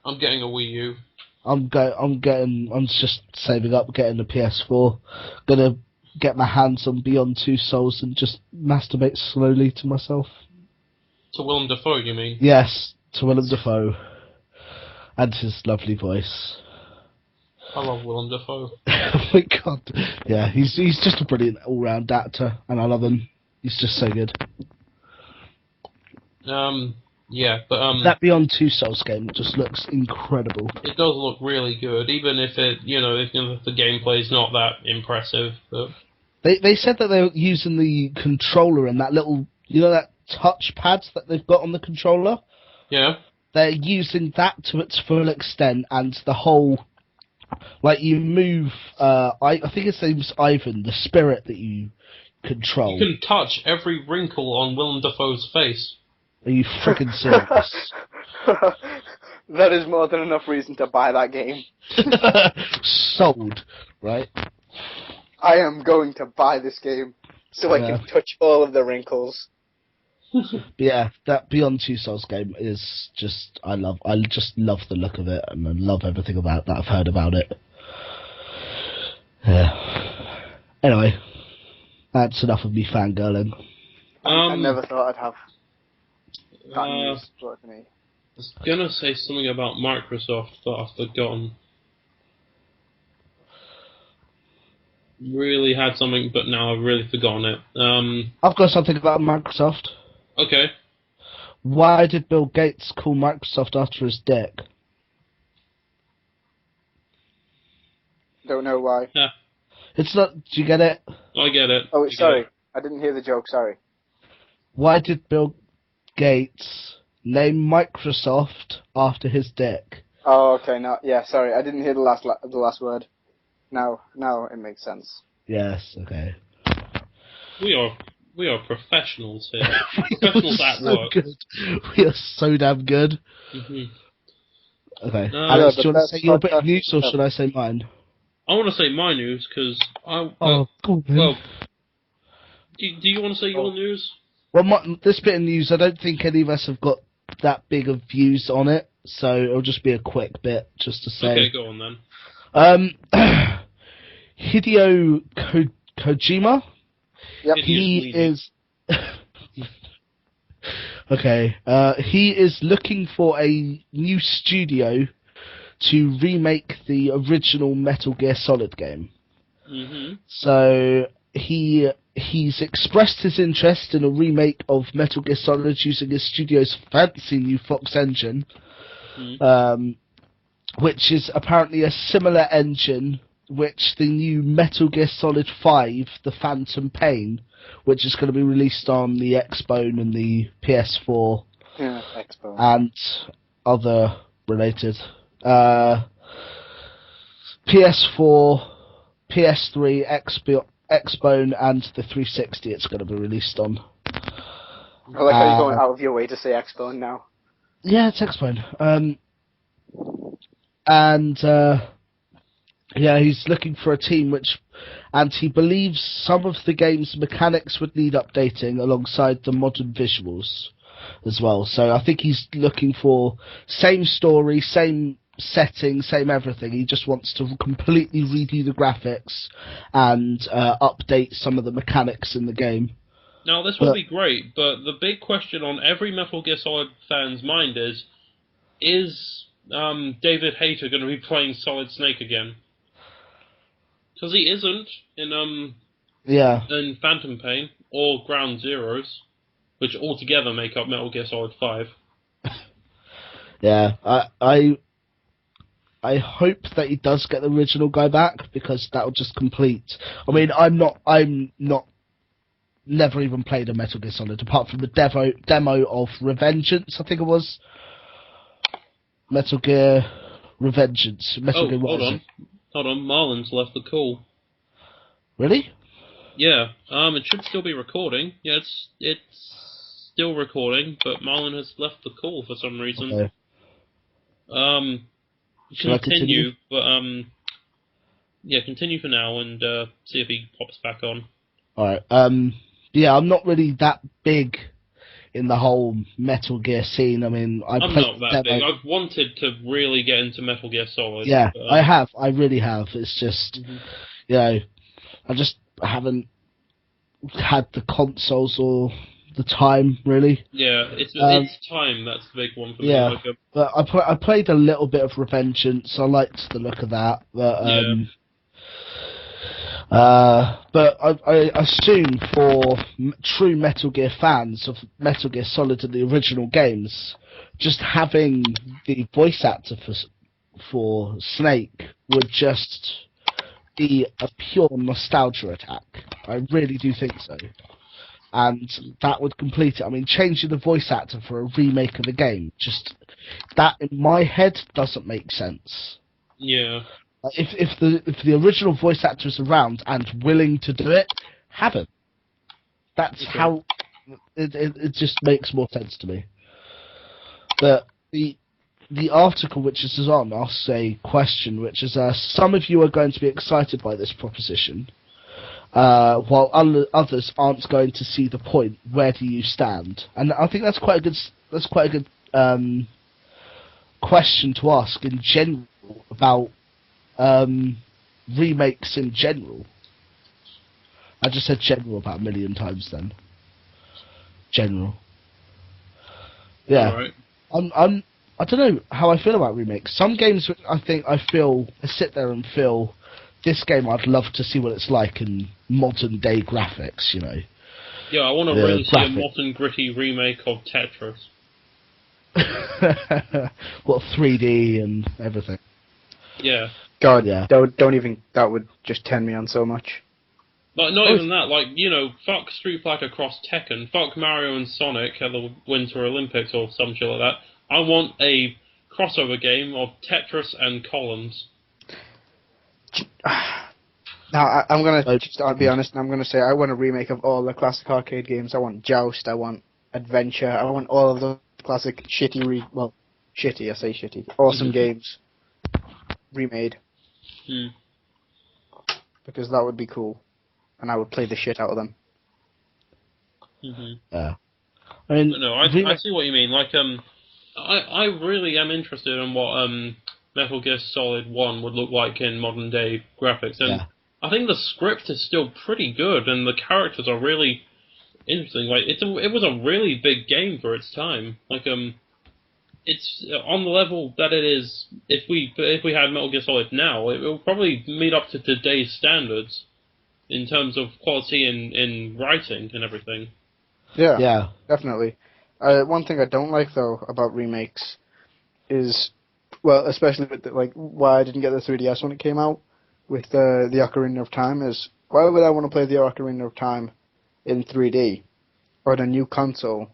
I'm getting a Wii U. I'm just saving up, getting the PS4. Gonna get my hands on Beyond Two Souls and just masturbate slowly to myself. To Willem Dafoe, you mean? Yes, to Willem Dafoe. And his lovely voice. I love Willem Dafoe. Oh my god. Yeah, he's just a brilliant all-round actor, and I love him. He's just so good. Yeah, but that Beyond Two Souls game just looks incredible. It does look really good, even if it, if the gameplay's not that impressive. But they said that they were using the controller and that little, that touch pad that they've got on the controller. Yeah. They're using that to its full extent, and the whole, like, you move. I think his name's Ivan, the spirit that you control. You can touch every wrinkle on Willem Dafoe's face. Are you freaking serious? That is more than enough reason to buy that game. Sold, right? I am going to buy this game so I can touch all of the wrinkles. Yeah, that Beyond Two Souls game is just, I just love the look of it, and I love everything about that I've heard about it. Yeah. Anyway, that's enough of me fangirling. I never thought I'd have that news brought to me. I was gonna say something about Microsoft, but I've forgotten. Really had something, but now I've really forgotten it. I've got something about Microsoft. Okay. Why did Bill Gates call Microsoft after his dick? Don't know why. Yeah. It's not. Do you get it? I get it. Oh, sorry. I didn't hear the joke. Sorry. Why did Bill Gates name Microsoft after his dick? Oh, okay. No, yeah. Sorry, I didn't hear the last word. Now it makes sense. Yes. Okay. We are We are professionals here. We Professionals are at so work. good. We are so damn good. Hmm. Okay. Hello, Alex, the do you want to best say your bit of podcast news, or ever. should I say mine? I want to say my news because Oh, go on then. well, do you want to say your news? Well, this bit of news, I don't think any of us have got that big of views on it, so it'll just be a quick bit, just to say. Okay, go on then. Hideo Kojima. Yep. He is. Okay. He is looking for a new studio to remake the original Metal Gear Solid game. Hmm. So he's expressed his interest in a remake of Metal Gear Solid using his studio's fancy new Fox engine, which is apparently a similar engine which the new Metal Gear Solid 5, The Phantom Pain, which is going to be released on the Xbone and the PS4 Expo. and other related PS4, PS3, Xbone and the 360 it's going to be released on. I like how you're going out of your way to say Expo now. Yeah, it's Xbone. Yeah, he's looking for a team and he believes some of the game's mechanics would need updating alongside the modern visuals as well. So I think he's looking for same story, same setting, same everything. He just wants to completely redo the graphics and update some of the mechanics in the game. Now, this will be great, but the big question on every Metal Gear Solid fan's mind is David Hayter going to be playing Solid Snake again? Because he isn't in Phantom Pain or Ground Zeroes, which altogether make up Metal Gear Solid 5. Yeah, I hope that he does get the original guy back, because that would just complete. I mean, I'm not. Never even played a Metal Gear Solid apart from the demo of Revengeance. I think it was Metal Gear Revengeance. Gear Hold on. Marlin's left the call. Really? Yeah. It should still be recording. Yeah, it's still recording, but Marlin has left the call for some reason. Okay. You can continue, but yeah, continue for now and see if he pops back on. Alright. Yeah, I'm not really that big in the whole Metal Gear scene. I mean, I'm not that big. I've wanted to really get into Metal Gear Solid. Yeah, I have. I really have. It's just, you know, I just haven't had the consoles or the time, really. Yeah, it's time. That's the big one for me. Yeah, but I played a little bit of Revengeance. I liked the look of that, but I assume for true Metal Gear fans of Metal Gear Solid and the original games, just having the voice actor for Snake would just be a pure nostalgia attack. I really do think so. And that would complete it. I mean, changing the voice actor for a remake of the game, just that in my head doesn't make sense. Yeah. If the original voice actor is around and willing to do it, have him. That's how it just makes more sense to me. But the article which this is on asks a question, which is some of you are going to be excited by this proposition, while others aren't going to see the point. Where do you stand? And I think that's quite a good question to ask in general about remakes in general. I just said general about a million times then. General. Yeah. Right. I don't know how I feel about remakes. Some games I sit there and feel this game I'd love to see what it's like in modern day graphics, you know. Yeah, I want to really see a modern gritty remake of Tetris. What, 3D and everything. Yeah. God, yeah. Don't even. That would just turn me on so much. Like, not even that. Like, you know, fuck Street Fighter Cross Tekken, fuck Mario and Sonic at the Winter Olympics or some shit like that. I want a crossover game of Tetris and Columns. Now, I'm gonna So, just I'll be honest, and I'm gonna say I want a remake of all the classic arcade games. I want Joust, I want Adventure, I want all of the classic shitty, I say shitty, awesome games remade, Hmm. because that would be cool, and I would play the shit out of them. Mm-hmm. yeah. I mean, But no, I see what you mean. Like, I really am interested in what Metal Gear Solid 1 would look like in modern day graphics, and yeah. I think the script is still pretty good, and the characters are really interesting. Like, it was a really big game for its time. Like, it's on the level that it is. If we had Metal Gear Solid now, it will probably meet up to today's standards in terms of quality in writing and everything. Yeah, Yeah. definitely. One thing I don't like though about remakes is, well, especially with why I didn't get the 3DS when it came out with the Ocarina of Time, is why would I want to play the Ocarina of Time in 3D on a new console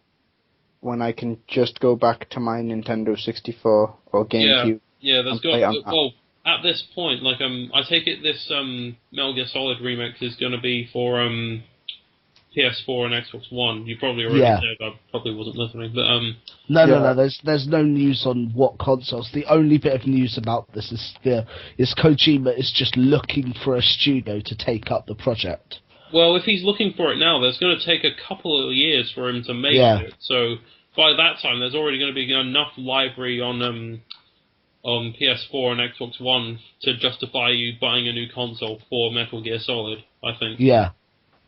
when I can just go back to my Nintendo 64 or GameCube There's and got play on that? well at this point, like I take it this Metal Gear Solid remake is going to be for PS4 and Xbox One. You probably already Yeah. said. I probably wasn't listening, but No, no, Yeah. no. There's no news on what consoles. The only bit of news about this is Kojima is just looking for a studio to take up the project. well, if he's looking for it now, there's going to take a couple of years for him to make Yeah. it. So by that time, there's already going to be enough library on PS4 and Xbox One to justify you buying a new console for Metal Gear Solid. I think. Yeah.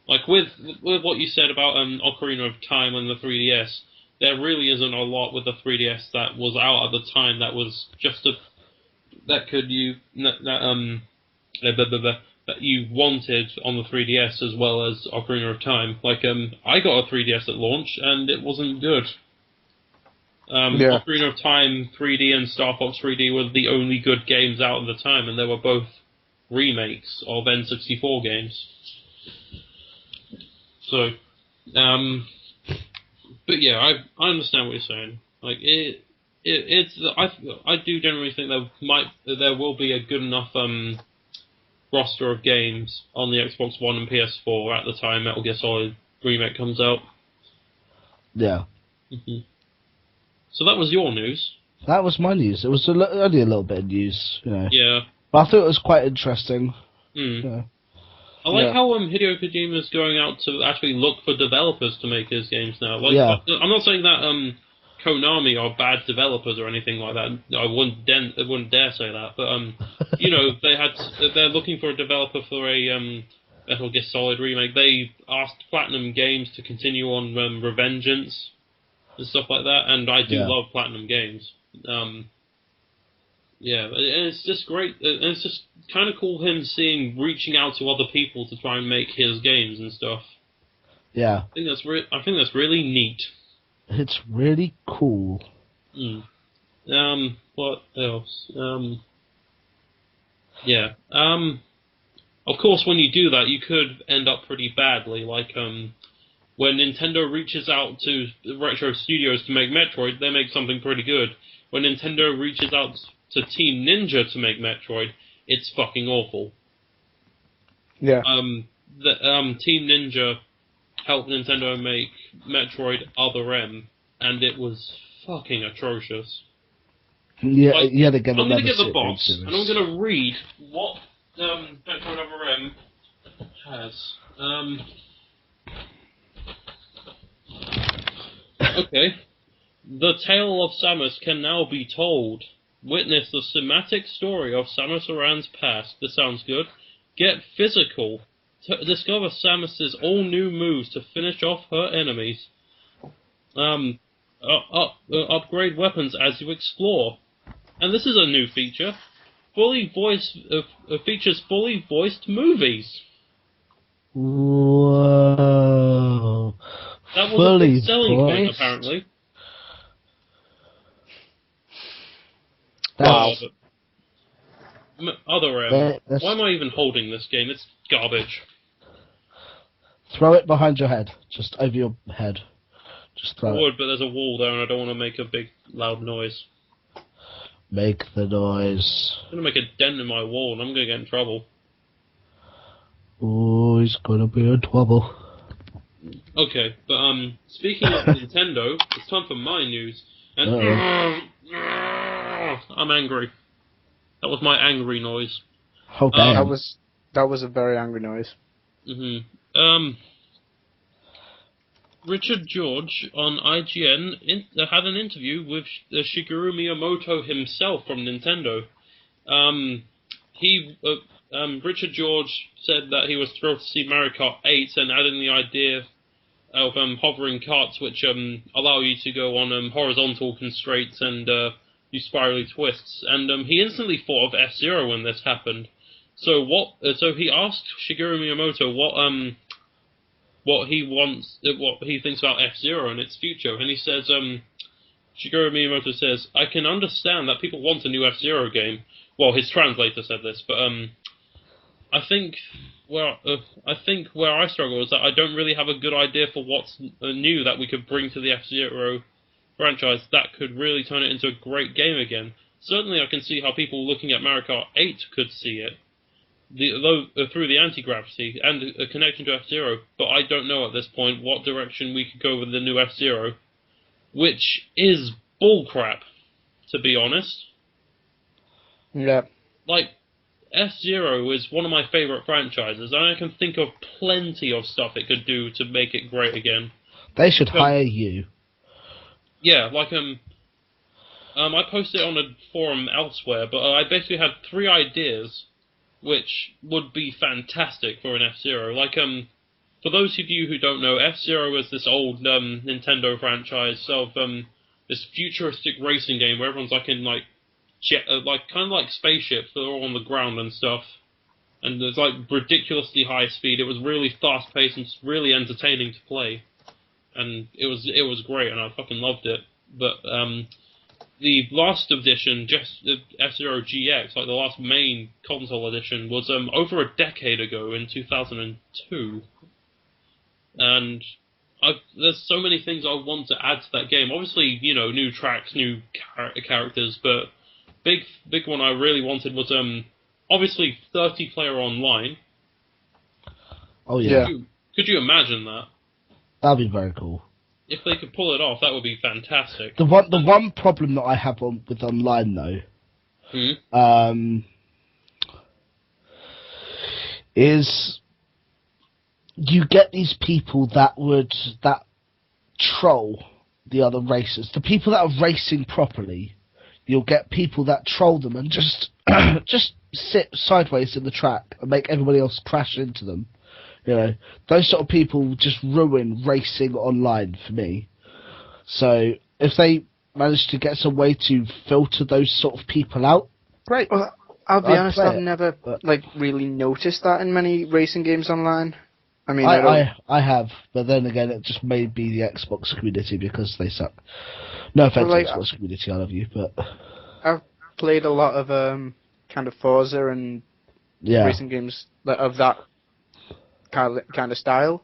Like with what you said about Ocarina of Time and the 3DS, there really isn't a lot with the 3DS that was out at the time that was that you wanted on the 3DS as well as Ocarina of Time. Like I got a 3DS at launch and it wasn't good. Yeah. Ocarina of Time 3D and Star Fox 3D were the only good games out at the time, and they were both remakes of N64 games. So, but yeah, I understand what you're saying. Like I do generally think there will be a good enough roster of games on the Xbox One and PS4 at the time Metal Gear Solid remake comes out. Yeah. hmm So that was your news. That was my news. It was only a little bit of news, you know. Yeah. But I thought it was quite interesting. Mm. Yeah. I like Yeah. how Hideo Kojima is going out to actually look for developers to make his games now. Like, Yeah. I'm not saying that Konami are bad developers or anything like that. I wouldn't dare say that. But you know, they're looking for a developer for a Metal Gear Solid remake. They asked Platinum Games to continue on Revengeance and stuff like that, and I do Yeah. love Platinum Games. Yeah, and it's just great. And it's just kind of cool him reaching out to other people to try and make his games and stuff. Yeah. I think that's really neat. It's really cool. What else? Yeah. Of course, when you do that, you could end up pretty badly. Like when Nintendo reaches out to Retro Studios to make Metroid, they make something pretty good. When Nintendo reaches out to Team Ninja to make Metroid, it's fucking awful. Yeah. Team Ninja helped Nintendo make Metroid Other M, and it was fucking atrocious. Yeah, Like, yet again, I'm another gonna get the shit box, series. and I'm gonna read what Metroid Other M has. Okay. The tale of Samus can now be told. Witness the cinematic story of Samus Aran's past. This sounds good. Get physical. Discover Samus's all-new moves to finish off her enemies. Upgrade weapons as you explore. And this is a new feature. Features fully voiced movies. Whoa. That was Fully a big selling point, voiced. apparently. Wow. Other M. Why am I even holding this game? It's garbage. Throw it behind your head, just over your head. Just I throw it. would, but there's a wall there, and I don't want to make a big, loud noise. Make the noise. I'm gonna make a dent in my wall, and I'm gonna get in trouble. always gonna be in trouble. Okay, but speaking of Nintendo, it's time for my news. And I'm angry. That was my angry noise. Oh damn. That was a very angry noise. Richard George on IGN had an interview with Shigeru Miyamoto himself from Nintendo. Richard George said that he was thrilled to see Mario Kart 8 and adding the idea of hovering carts which allow you to go on horizontal constraints and do spirally twists. And he instantly thought of F-Zero when this happened. So he asked Shigeru Miyamoto what he thinks about F-Zero and its future, and he says, Shigeru Miyamoto says, "I can understand that people want a new F-Zero game." Well, his translator said this, but I think where I struggle is that I don't really have a good idea for what's new that we could bring to the F-Zero franchise that could really turn it into a great game again. Certainly, I can see how people looking at Mario Kart 8 could see it. Through the anti-gravity and a connection to F-Zero, but I don't know at this point what direction we could go with the new F-Zero, which is bullcrap, to be honest. Yeah. Like, F-Zero is one of my favourite franchises, and I can think of plenty of stuff it could do to make it great again. They should hire you. Yeah, like, I posted it on a forum elsewhere, but I basically had 3 ideas which would be fantastic for an F-Zero. Like, for those of you who don't know, F-Zero is this old Nintendo franchise of this futuristic racing game where everyone's like in like kind of like spaceships that are all on the ground and stuff, and there's like ridiculously high speed. It was really fast paced and really entertaining to play, and it was great, and I fucking loved it. But the last edition, just the F-Zero GX, like the last main console edition, was over a decade ago in 2002. And there's so many things I want to add to that game. Obviously, you know, new tracks, new characters, but big one I really wanted was obviously 30-player online. Oh yeah. Could you imagine that? That'd be very cool. If they could pull it off, that would be fantastic. The one problem that I have with online though, is you get these people that troll the other racers. The people that are racing properly, you'll get people that troll them and just sit sideways in the track and make everybody else crash into them. You know, those sort of people just ruin racing online for me. So if they manage to get some way to filter those sort of people out, great. Well, I'll be honest, I've never really noticed that in many racing games online. I mean, I have, but then again, it just may be the Xbox community because they suck. No offense to Xbox community, I love you, but I've played a lot of kind of Forza and racing games of that kind of style,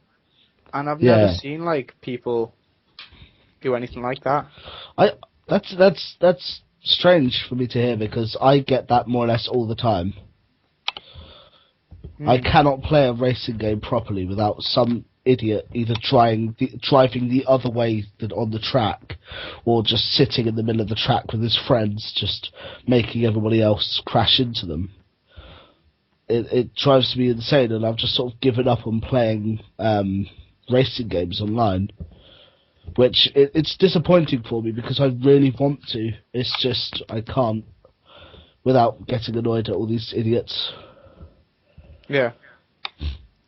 and I've never seen like people do anything like that. That's strange for me to hear because I get that more or less all the time. I cannot play a racing game properly without some idiot either driving the other way than on the track, or just sitting in the middle of the track with his friends, just making everybody else crash into them. It drives me insane, and I've just sort of given up on playing racing games online, which it's disappointing for me because I really want to. It's just I can't without getting annoyed at all these idiots. Yeah.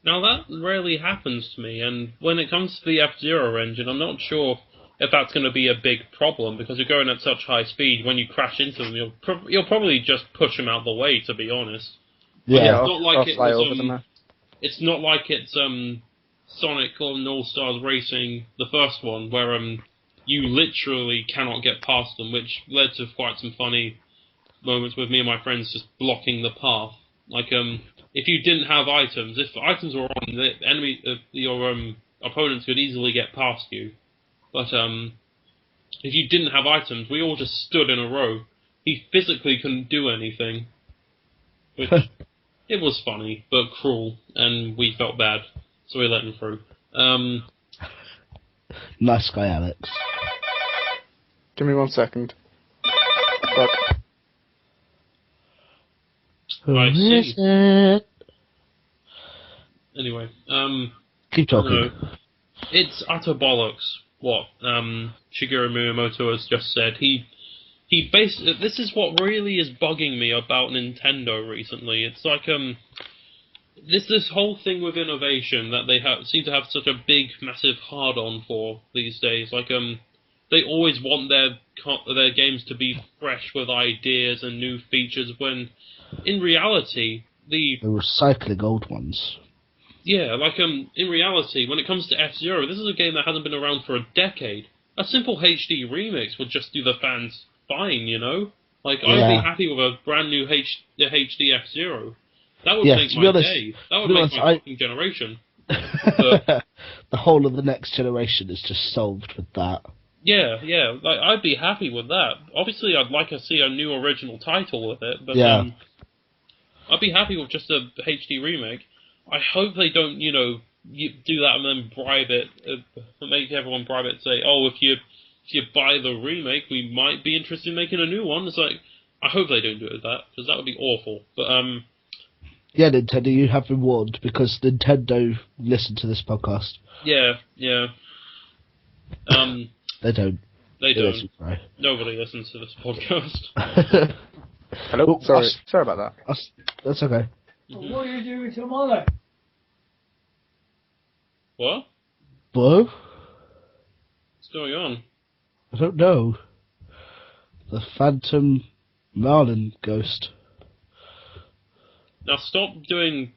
Now that rarely happens to me, and when it comes to the F-Zero engine, I'm not sure if that's going to be a big problem because you're going at such high speed. When you crash into them, you'll probably just push them out of the way. To be honest. Yeah, it's not like I'll fly over them. It's not like it's Sonic and All Stars Racing, the first one, where you literally cannot get past them, which led to quite some funny moments with me and my friends just blocking the path. Like if you didn't have items, if items were on, the enemy, your opponents could easily get past you. But if you didn't have items, we all just stood in a row. He physically couldn't do anything, which It was funny, but cruel, and we felt bad, so we let him through. Nice guy, Alex. Give me 1 second. Fuck. Who I see. is it? Anyway, Keep talking. it's utter bollocks what Shigeru Miyamoto has just said. This is what really is bugging me about Nintendo recently. It's like this whole thing with innovation that they seem to have such a big, massive hard-on for these days. Like they always want their games to be fresh with ideas and new features. When in reality, They're recycling old ones. yeah, like in reality, when it comes to F-Zero, this is a game that hasn't been around for a decade. A simple HD remix would just do the fans fine, you know? Like, I'd be happy with a brand new HD F-Zero. That would make my day. That would make my fucking generation. But, the whole of the next generation is just solved with that. yeah, like, I'd be happy with that. Obviously, I'd like to see a new original title with it, but I'd be happy with just a HD remake. I hope they don't, do that and then bribe it, make everyone bribe it and say, oh, if you buy the remake, we might be interested in making a new one. It's like, I hope they don't do it with that, because that would be awful. But, yeah, Nintendo, you have been warned, because Nintendo listen to this podcast. Yeah. They don't. They don't. Nobody listens to this podcast. Hello? Sorry about that. That's okay. Mm-hmm. What are you doing to Marlin? What? Hello? What's going on? I don't know. The Phantom Marlin ghost. Now stop doing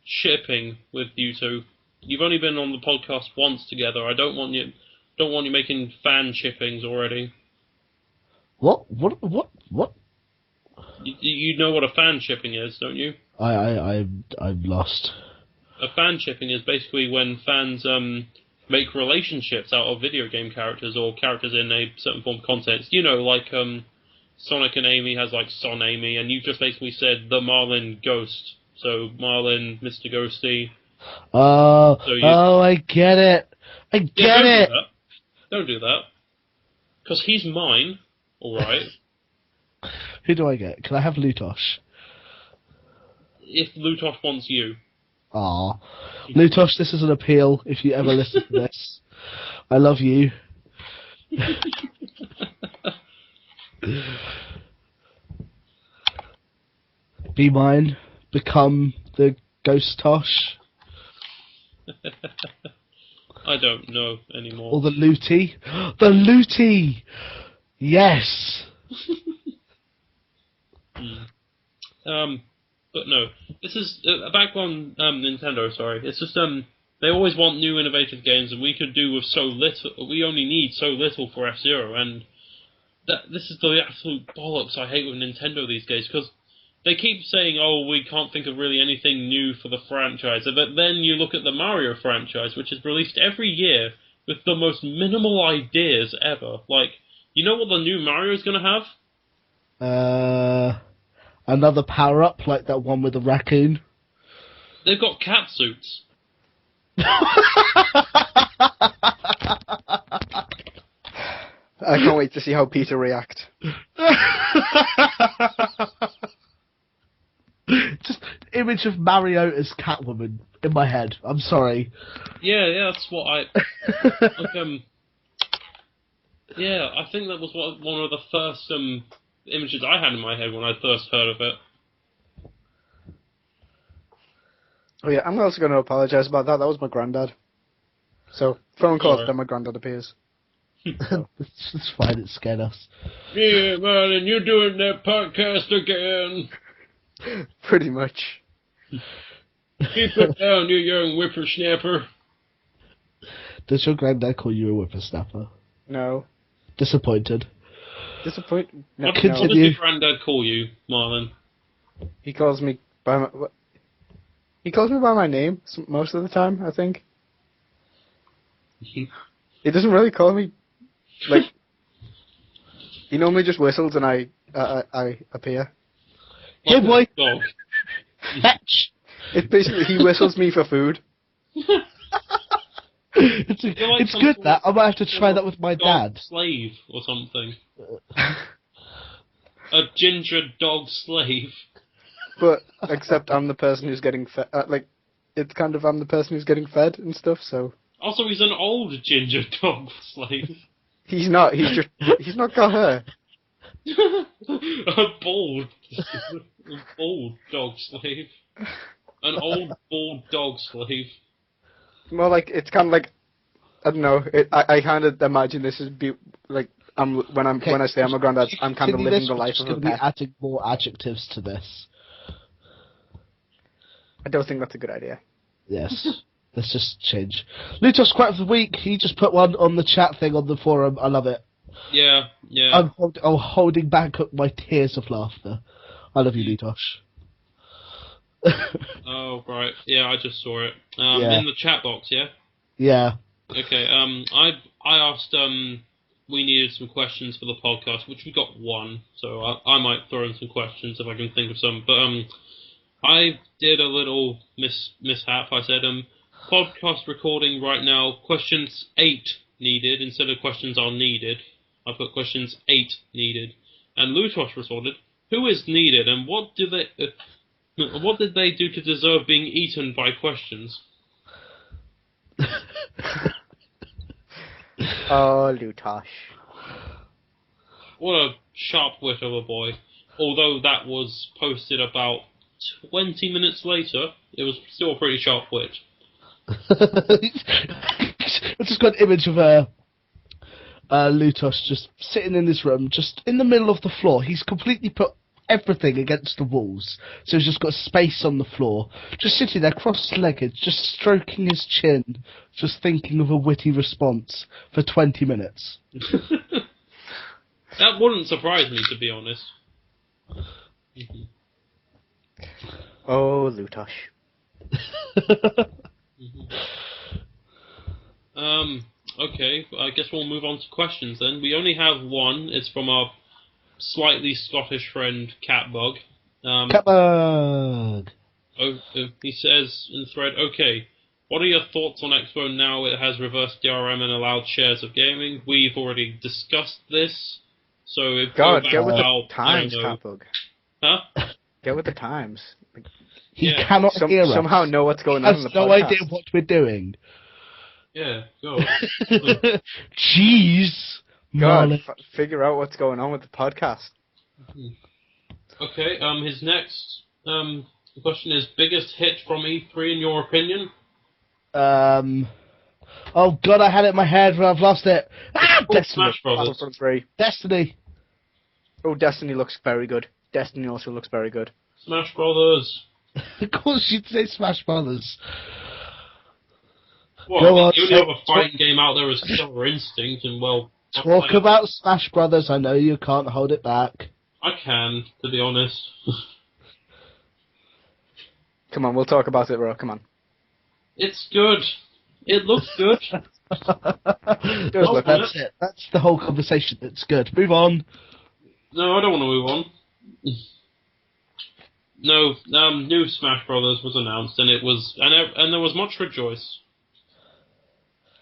shipping with you two. You've only been on the podcast once together. I don't want you making fan shippings already. What? You know what a fan shipping is, don't you? I'm lost. A fan shipping is basically when fans make relationships out of video game characters or characters in a certain form of content. You know, like Sonic and Amy has like Son Amy, and you just basically said the Marlin ghost. So Marlin, MrGhosty. I get it. Don't do that. Because he's mine, alright? Who do I get? Can I have Lutosh? If Lutosh wants you. Aw. Lutosh, this is an appeal if you ever listen to this. I love you. Be mine. Become the Ghost Tosh. I don't know anymore. Or the Looty. The Looty! Yes! But no, this is back on Nintendo. Sorry, it's just they always want new innovative games, and we could do with so little. We only need so little for F-Zero, and this is the absolute bollocks I hate with Nintendo these days, because they keep saying, "Oh, we can't think of really anything new for the franchise," but then you look at the Mario franchise, which is released every year with the most minimal ideas ever. Like, you know what the new Mario is going to have? Another power-up like that one with the raccoon. They've got cat suits. I can't wait to see how Peter reacts. Just image of Mario as Catwoman in my head. I'm sorry. Yeah, that's what I... yeah, I think that was one of the first images I had in my head when I first heard of it. Oh yeah, I'm also going to apologise about that. That was my granddad. So, phone call, then my granddad appears. It's fine, it scared us. Yeah, Marlin, you're doing that podcast again. Pretty much. Keep it down, you young whippersnapper. Does your granddad call you a whippersnapper? No. Disappointed. Disappointed? No. What does your granddad call you, Marlin? He calls me by my... He calls me by my name most of the time, I think. He doesn't really call me, like... He normally just whistles and I appear. Here, boy. Dog. Fetch. It's basically he whistles me for food. It's good that I might have to try that with my dad. Slave or something. A ginger dog slave. But except I'm the person who's getting fed. It's kind of I'm the person who's getting fed and stuff. So Also, he's an old ginger dog slave. he's not. He's not got hair. A bald dog slave. An old bald dog slave. More like it's kind of like I don't know. I kind of imagine this as when I say I'm a granddad, I'm kind of living the life of a pet. pet. Adding more adjectives to this. I don't think that's a good idea. Yes. Let's just change. Lutos quote of the week. He just put one on the chat thing on the forum. I love it. Yeah. I'm holding back my tears of laughter. I love you, Lutos. Oh, right. Yeah, I just saw it. Yeah. In the chat box, yeah? Yeah. Okay, I asked, we needed some questions for the podcast, which we got one, so I might throw in some questions if I can think of some, but, I did a little mishap. I said, podcast recording right now, questions 8 needed, instead of questions are needed. I put questions 8 needed. And Lutos responded, who is needed, and what did they do to deserve being eaten by questions? Oh, Lutosh. What a sharp wit of a boy. Although that was posted about 20 minutes later, it was still a pretty sharp wit. I just got an image of Lutos just sitting in this room, just in the middle of the floor. He's completely put everything against the walls, so he's just got space on the floor, just sitting there cross-legged, just stroking his chin, just thinking of a witty response for 20 minutes. That wouldn't surprise me, to be honest. Oh, Lutosh. Okay, I guess we'll move on to questions then. We only have one. It's from our slightly Scottish friend, Catbug. Catbug! He says in the thread, okay, what are your thoughts on Expo now it has reverse DRM and allowed shares of gaming? We've already discussed this, so if God, get with the times, Catbug. Huh? Get with the times. He cannot hear us. Somehow know what's going on in the podcast. Has no idea what we're doing. Yeah, go. Jeez. God, figure out what's going on with the podcast. Okay, his next question is, biggest hit from E3 in your opinion? Oh God, I had it in my head, but I've lost it. Destiny. Smash Brothers. Battlefront 3. Destiny. Oh, Destiny looks very good. Destiny also looks very good. Smash Brothers. Of course you'd say Smash Brothers. Well, Go on, the only other fighting game out there is Killer Instinct, and well... Talk about Smash Brothers, I know you can't hold it back. I can, to be honest. Come on, we'll talk about it, bro. Come on. It's good. It looks good. That's it. That's the whole conversation. It's good. Move on. No, I don't want to move on. No, new Smash Brothers was announced, and it was, and there was much rejoice.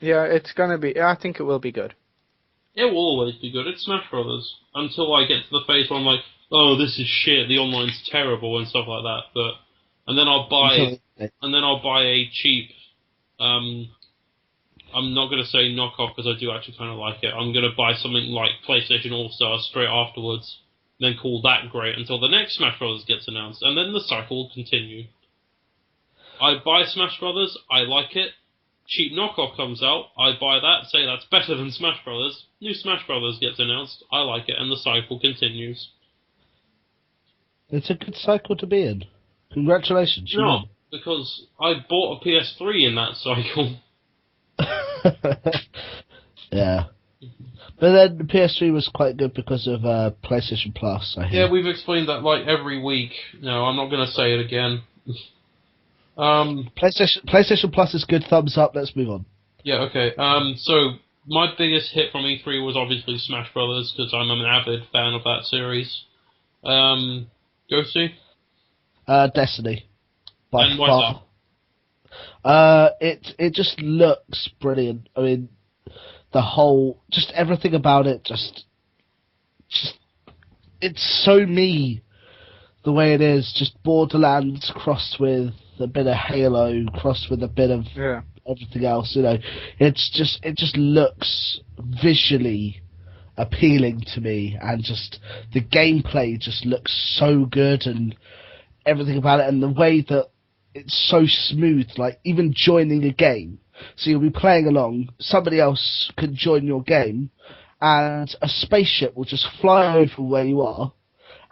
Yeah, it's gonna be. I think it will be good. It will always be good. It's Smash Brothers until I get to the phase where I'm like, oh, this is shit. The online's terrible and stuff like that. And then I'll buy a cheap. I'm not gonna say knockoff because I do actually kind of like it. I'm gonna buy something like PlayStation All Stars straight afterwards, then call that great until the next Smash Brothers gets announced, and then the cycle will continue. I buy Smash Brothers, I like it. Cheap knockoff comes out, I buy that, say that's better than Smash Brothers. New Smash Brothers gets announced, I like it, and the cycle continues. It's a good cycle to be in. Congratulations. No, because I bought a PS3 in that cycle. Yeah. But then the PS3 was quite good because of PlayStation Plus, I hear. Yeah, we've explained that like every week. No, I'm not going to say it again. PlayStation Plus is good. Thumbs up. Let's move on. Yeah, okay. So my biggest hit from E3 was obviously Smash Brothers because I'm an avid fan of that series. Ghosty? Destiny. By And why far. It just looks brilliant. I mean, just everything about it, just it's so me. The way it is, just Borderlands crossed with a bit of Halo, crossed with a bit of everything else. You know, it just looks visually appealing to me, and just the gameplay just looks so good, and everything about it, and the way that it's so smooth. Like even joining a game, so you'll be playing along, somebody else can join your game, and a spaceship will just fly over where you are.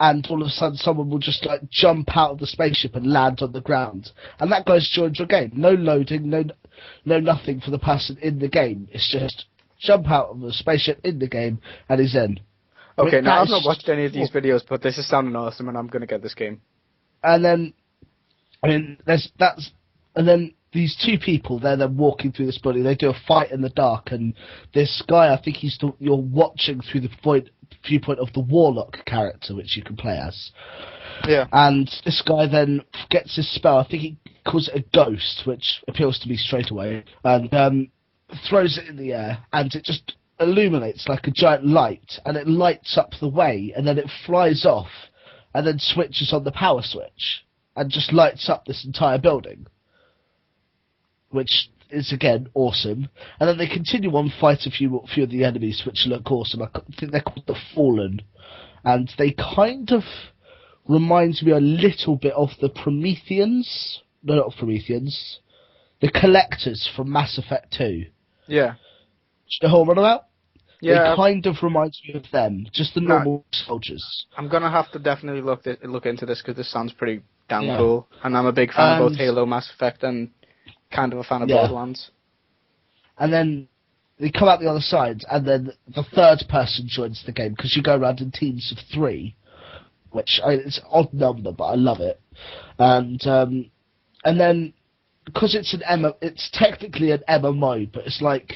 And all of a sudden, someone will just like jump out of the spaceship and land on the ground, and that guy's joined your game. No loading, no nothing for the person in the game. It's just jump out of the spaceship in the game, and he's in. Okay, now I've not watched any of these videos, but this is sounding awesome, and I'm gonna get this game. And then, I mean, and then these two people, they're then walking through this building. They do a fight in the dark, and this guy, I think you're watching through the viewpoint of the Warlock character, which you can play as. Yeah. And this guy then gets his spell. I think he calls it a ghost, which appeals to me straight away, and throws it in the air, and it just illuminates like a giant light, and it lights up the way, and then it flies off, and then switches on the power switch, and just lights up this entire building, which is again awesome. And then they continue on, fight a few of the enemies, which look awesome. I think they're called the Fallen, and they kind of remind me a little bit of the Prometheans. No, not Prometheans. The Collectors from Mass Effect 2. Yeah. Do you know what I'm on about? Yeah. They kind of remind me of them, just the normal soldiers. I'm gonna have to definitely look into this, because this sounds pretty damn cool, and I'm a big fan of both Halo, Mass Effect, and kind of a fan of Borderlands. And then they come out the other side, and then the third person joins the game, because you go around in teams of 3, which it's an odd number, but I love it. And then because it's technically an MMO, but it's like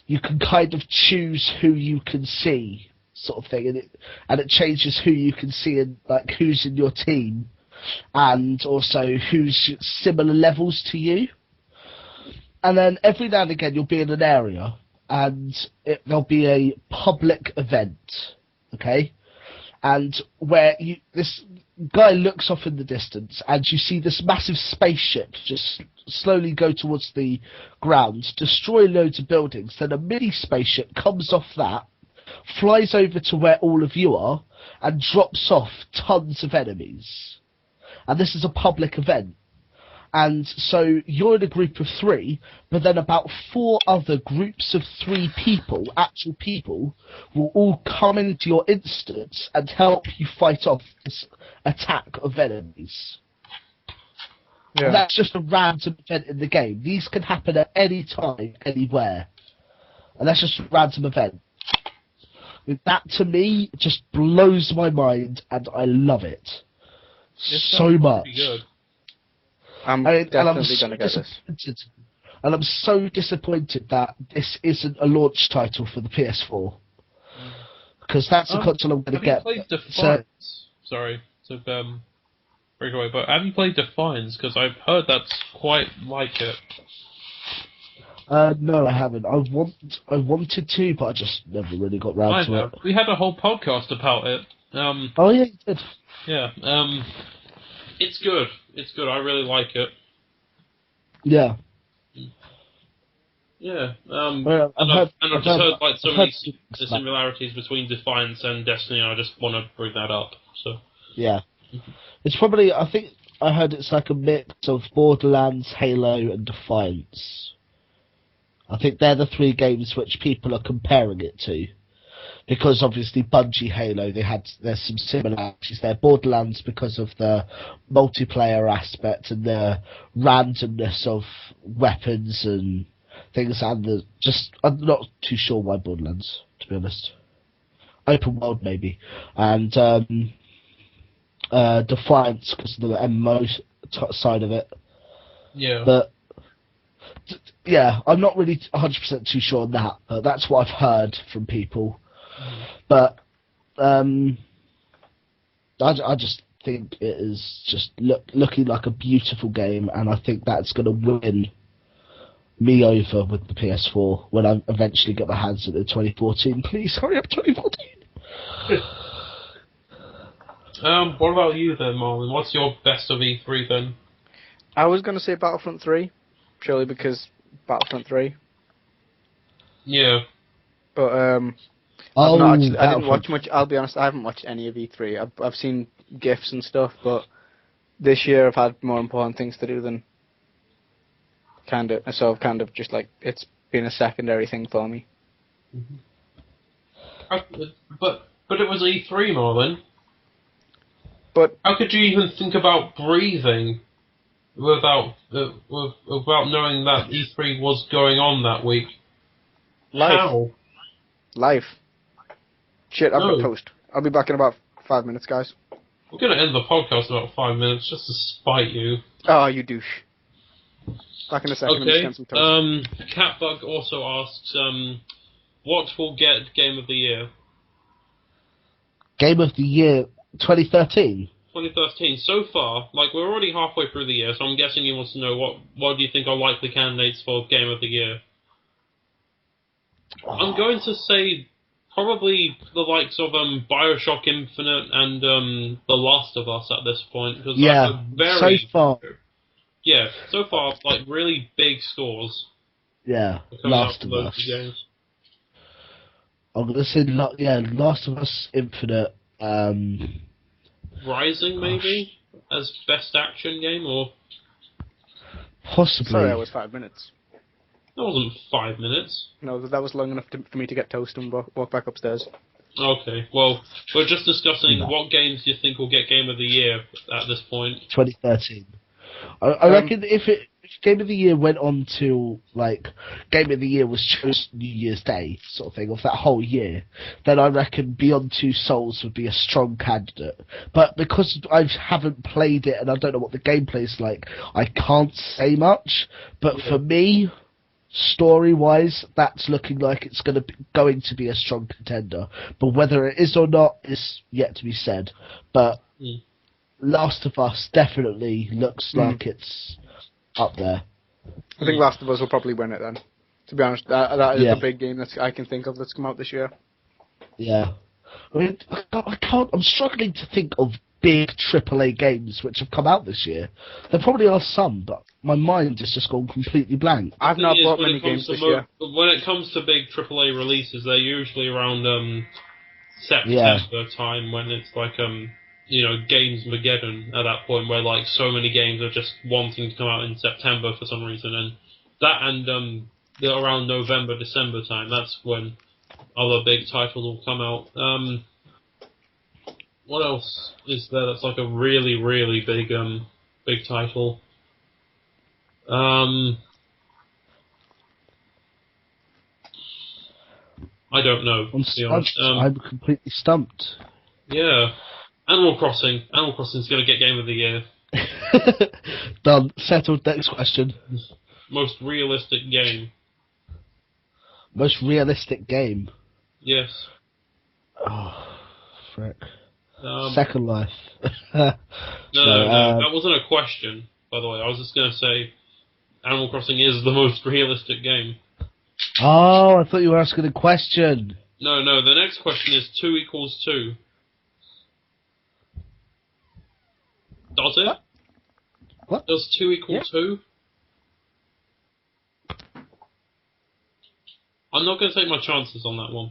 you can kind of choose who you can see, sort of thing, and it changes who you can see and like who's in your team, and also who's similar levels to you. And then every now and again you'll be in an area, and there'll be a public event, okay? And where this guy looks off in the distance, and you see this massive spaceship just slowly go towards the ground, destroy loads of buildings. Then a mini spaceship comes off that, flies over to where all of you are, and drops off tons of enemies. And this is a public event. And so you're in a group of 3, but then about 4 other groups of 3 people, actual people, will all come into your instance and help you fight off this attack of enemies. Yeah. And that's just a random event in the game. These can happen at any time, anywhere. And that's just a random event. That, to me, just blows my mind, and I love it so much. Good. I'm definitely going to get this. And I'm so disappointed that this isn't a launch title for the PS4. Because that's the console I'm going to get. Have you played Defiance? Sorry to break away, but have you played Defiance? Because I've heard that's quite like it. No, I haven't. I wanted to, but I just never really got round to it. We had a whole podcast about it. Oh yeah, you did. Yeah. It's good. It's good. I really like it. Yeah. Yeah. Well, I've just heard like so many similarities between Defiance and Destiny. I just want to bring that up. So. Yeah. It's probably. I think I heard it's like a mix of Borderlands, Halo, and Defiance. I think they're the 3 games which people are comparing it to. Because obviously Bungie Halo, there's some similarities there. Borderlands because of the multiplayer aspect and the randomness of weapons and things, and I'm not too sure why Borderlands, to be honest. Open world maybe, and Defiance because of the MMO side of it. Yeah. But yeah, I'm not really 100% too sure on that, but that's what I've heard from people. But I just think it is just looking like a beautiful game, and I think that's going to win me over with the PS4 when I eventually get my hands on it in 2014. Please hurry up, 2014. What about you then, Marlin? What's your best of E3 then? I was going to say Battlefront 3, purely because Battlefront 3. Yeah. But I didn't watch much. I'll be honest, I haven't watched any of E3. I've seen GIFs and stuff, but this year I've had more important things to do than so I've kind of just like, it's been a secondary thing for me. But it was E3, Marlin. But how could you even think about breathing without knowing that E3 was going on that week? Life. How? Life. Shit, I've got toast. I'll be back in about 5 minutes, guys. We're going to end the podcast in about 5 minutes just to spite you. Oh, you douche. Back in a second. Okay. I'm just getting some toast. Catbug also asks, what will get Game of the Year? Game of the Year 2013. 2013. So far, like, we're already halfway through the year, so I'm guessing he wants to know what do you think are likely candidates for Game of the Year. I'm going to say probably the likes of BioShock Infinite and The Last of Us at this point, because so far, like, really big scores. Yeah, Last of Us. Games. I'm gonna say Last of Us Infinite. Rising, maybe, as best action game, or possibly. Sorry, that was 5 minutes. That wasn't 5 minutes. No, that was long enough for me to get toast and walk back upstairs. Okay, well, we're just discussing what games do you think will get Game of the Year at this point. 2013. I reckon if Game of the Year went on to, like, Game of the Year was chosen New Year's Day, sort of thing, of that whole year, then I reckon Beyond Two Souls would be a strong candidate. But because I haven't played it and I don't know what the gameplay is like, I can't say much. But for me, story-wise, that's looking like it's going to be a strong contender. But whether it is or not is yet to be said. But Last of Us definitely looks like it's up there. I think Last of Us will probably win it then. To be honest, that is the big game that I can think of that's come out this year. Yeah. I mean, I'm struggling to think of big AAA games which have come out this year. There probably are some, but my mind has just gone completely blank. I've not bought many games this year. When it comes to big AAA releases, they're usually around September time, when it's like Gamesmageddon at that point, where like so many games are just wanting to come out in September for some reason, and around November, December time, that's when other big titles will come out. What else is there that's like a really, really big title? I don't know. I'm completely stumped. Yeah. Animal Crossing. Animal Crossing's going to get Game of the Year. Done. Settled. Next question. Most realistic game. Most realistic game? Yes. Oh, frick. Second Life. No, that wasn't a question, by the way. I was just going to say Animal Crossing is the most realistic game. Oh, I thought you were asking a question. No, the next question is 2 equals 2. Does it? What? Does 2 equal 2? I'm not going to take my chances on that one.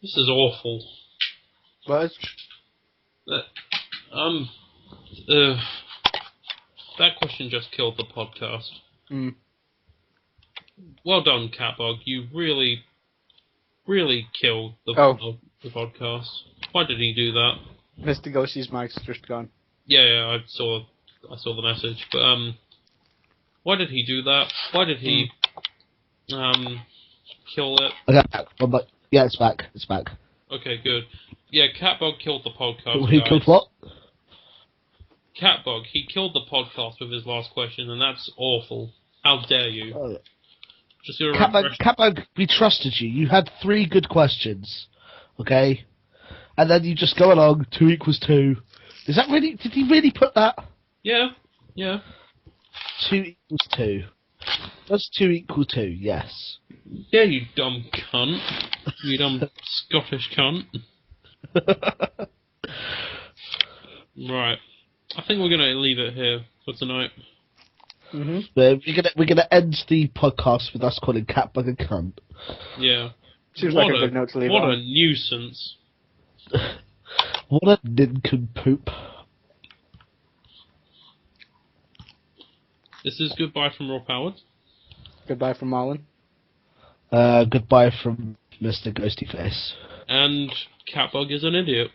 This is awful. What? That question just killed the podcast. Mm. Well done, Catbug. You really, really killed the podcast. Why did he do that? MrGhosty's mic's just gone. Yeah, I saw the message. But why did he do that? Why did he kill it? Okay, yeah, it's back. It's back. Okay, good. Yeah, Catbug killed the podcast. He killed what? Catbug, he killed the podcast with his last question, and that's awful. How dare you? Catbug, we trusted you. You had 3 good questions. Okay? and then you just go along. 2 equals 2. Is that really? Did he really put that? Yeah. Yeah. 2 equals 2. Does 2 equal 2? Yes. Yeah, you dumb cunt. You dumb Scottish cunt. Right. I think we're gonna leave it here for tonight. We're gonna end the podcast with us calling Catbug a cunt. Yeah. Seems like a good note to leave What on. a nuisance. What a nincompoop. This is goodbye from Raw Powered. Goodbye from Marlin. Goodbye from Mr. Ghosty Face. And Catbug is an idiot.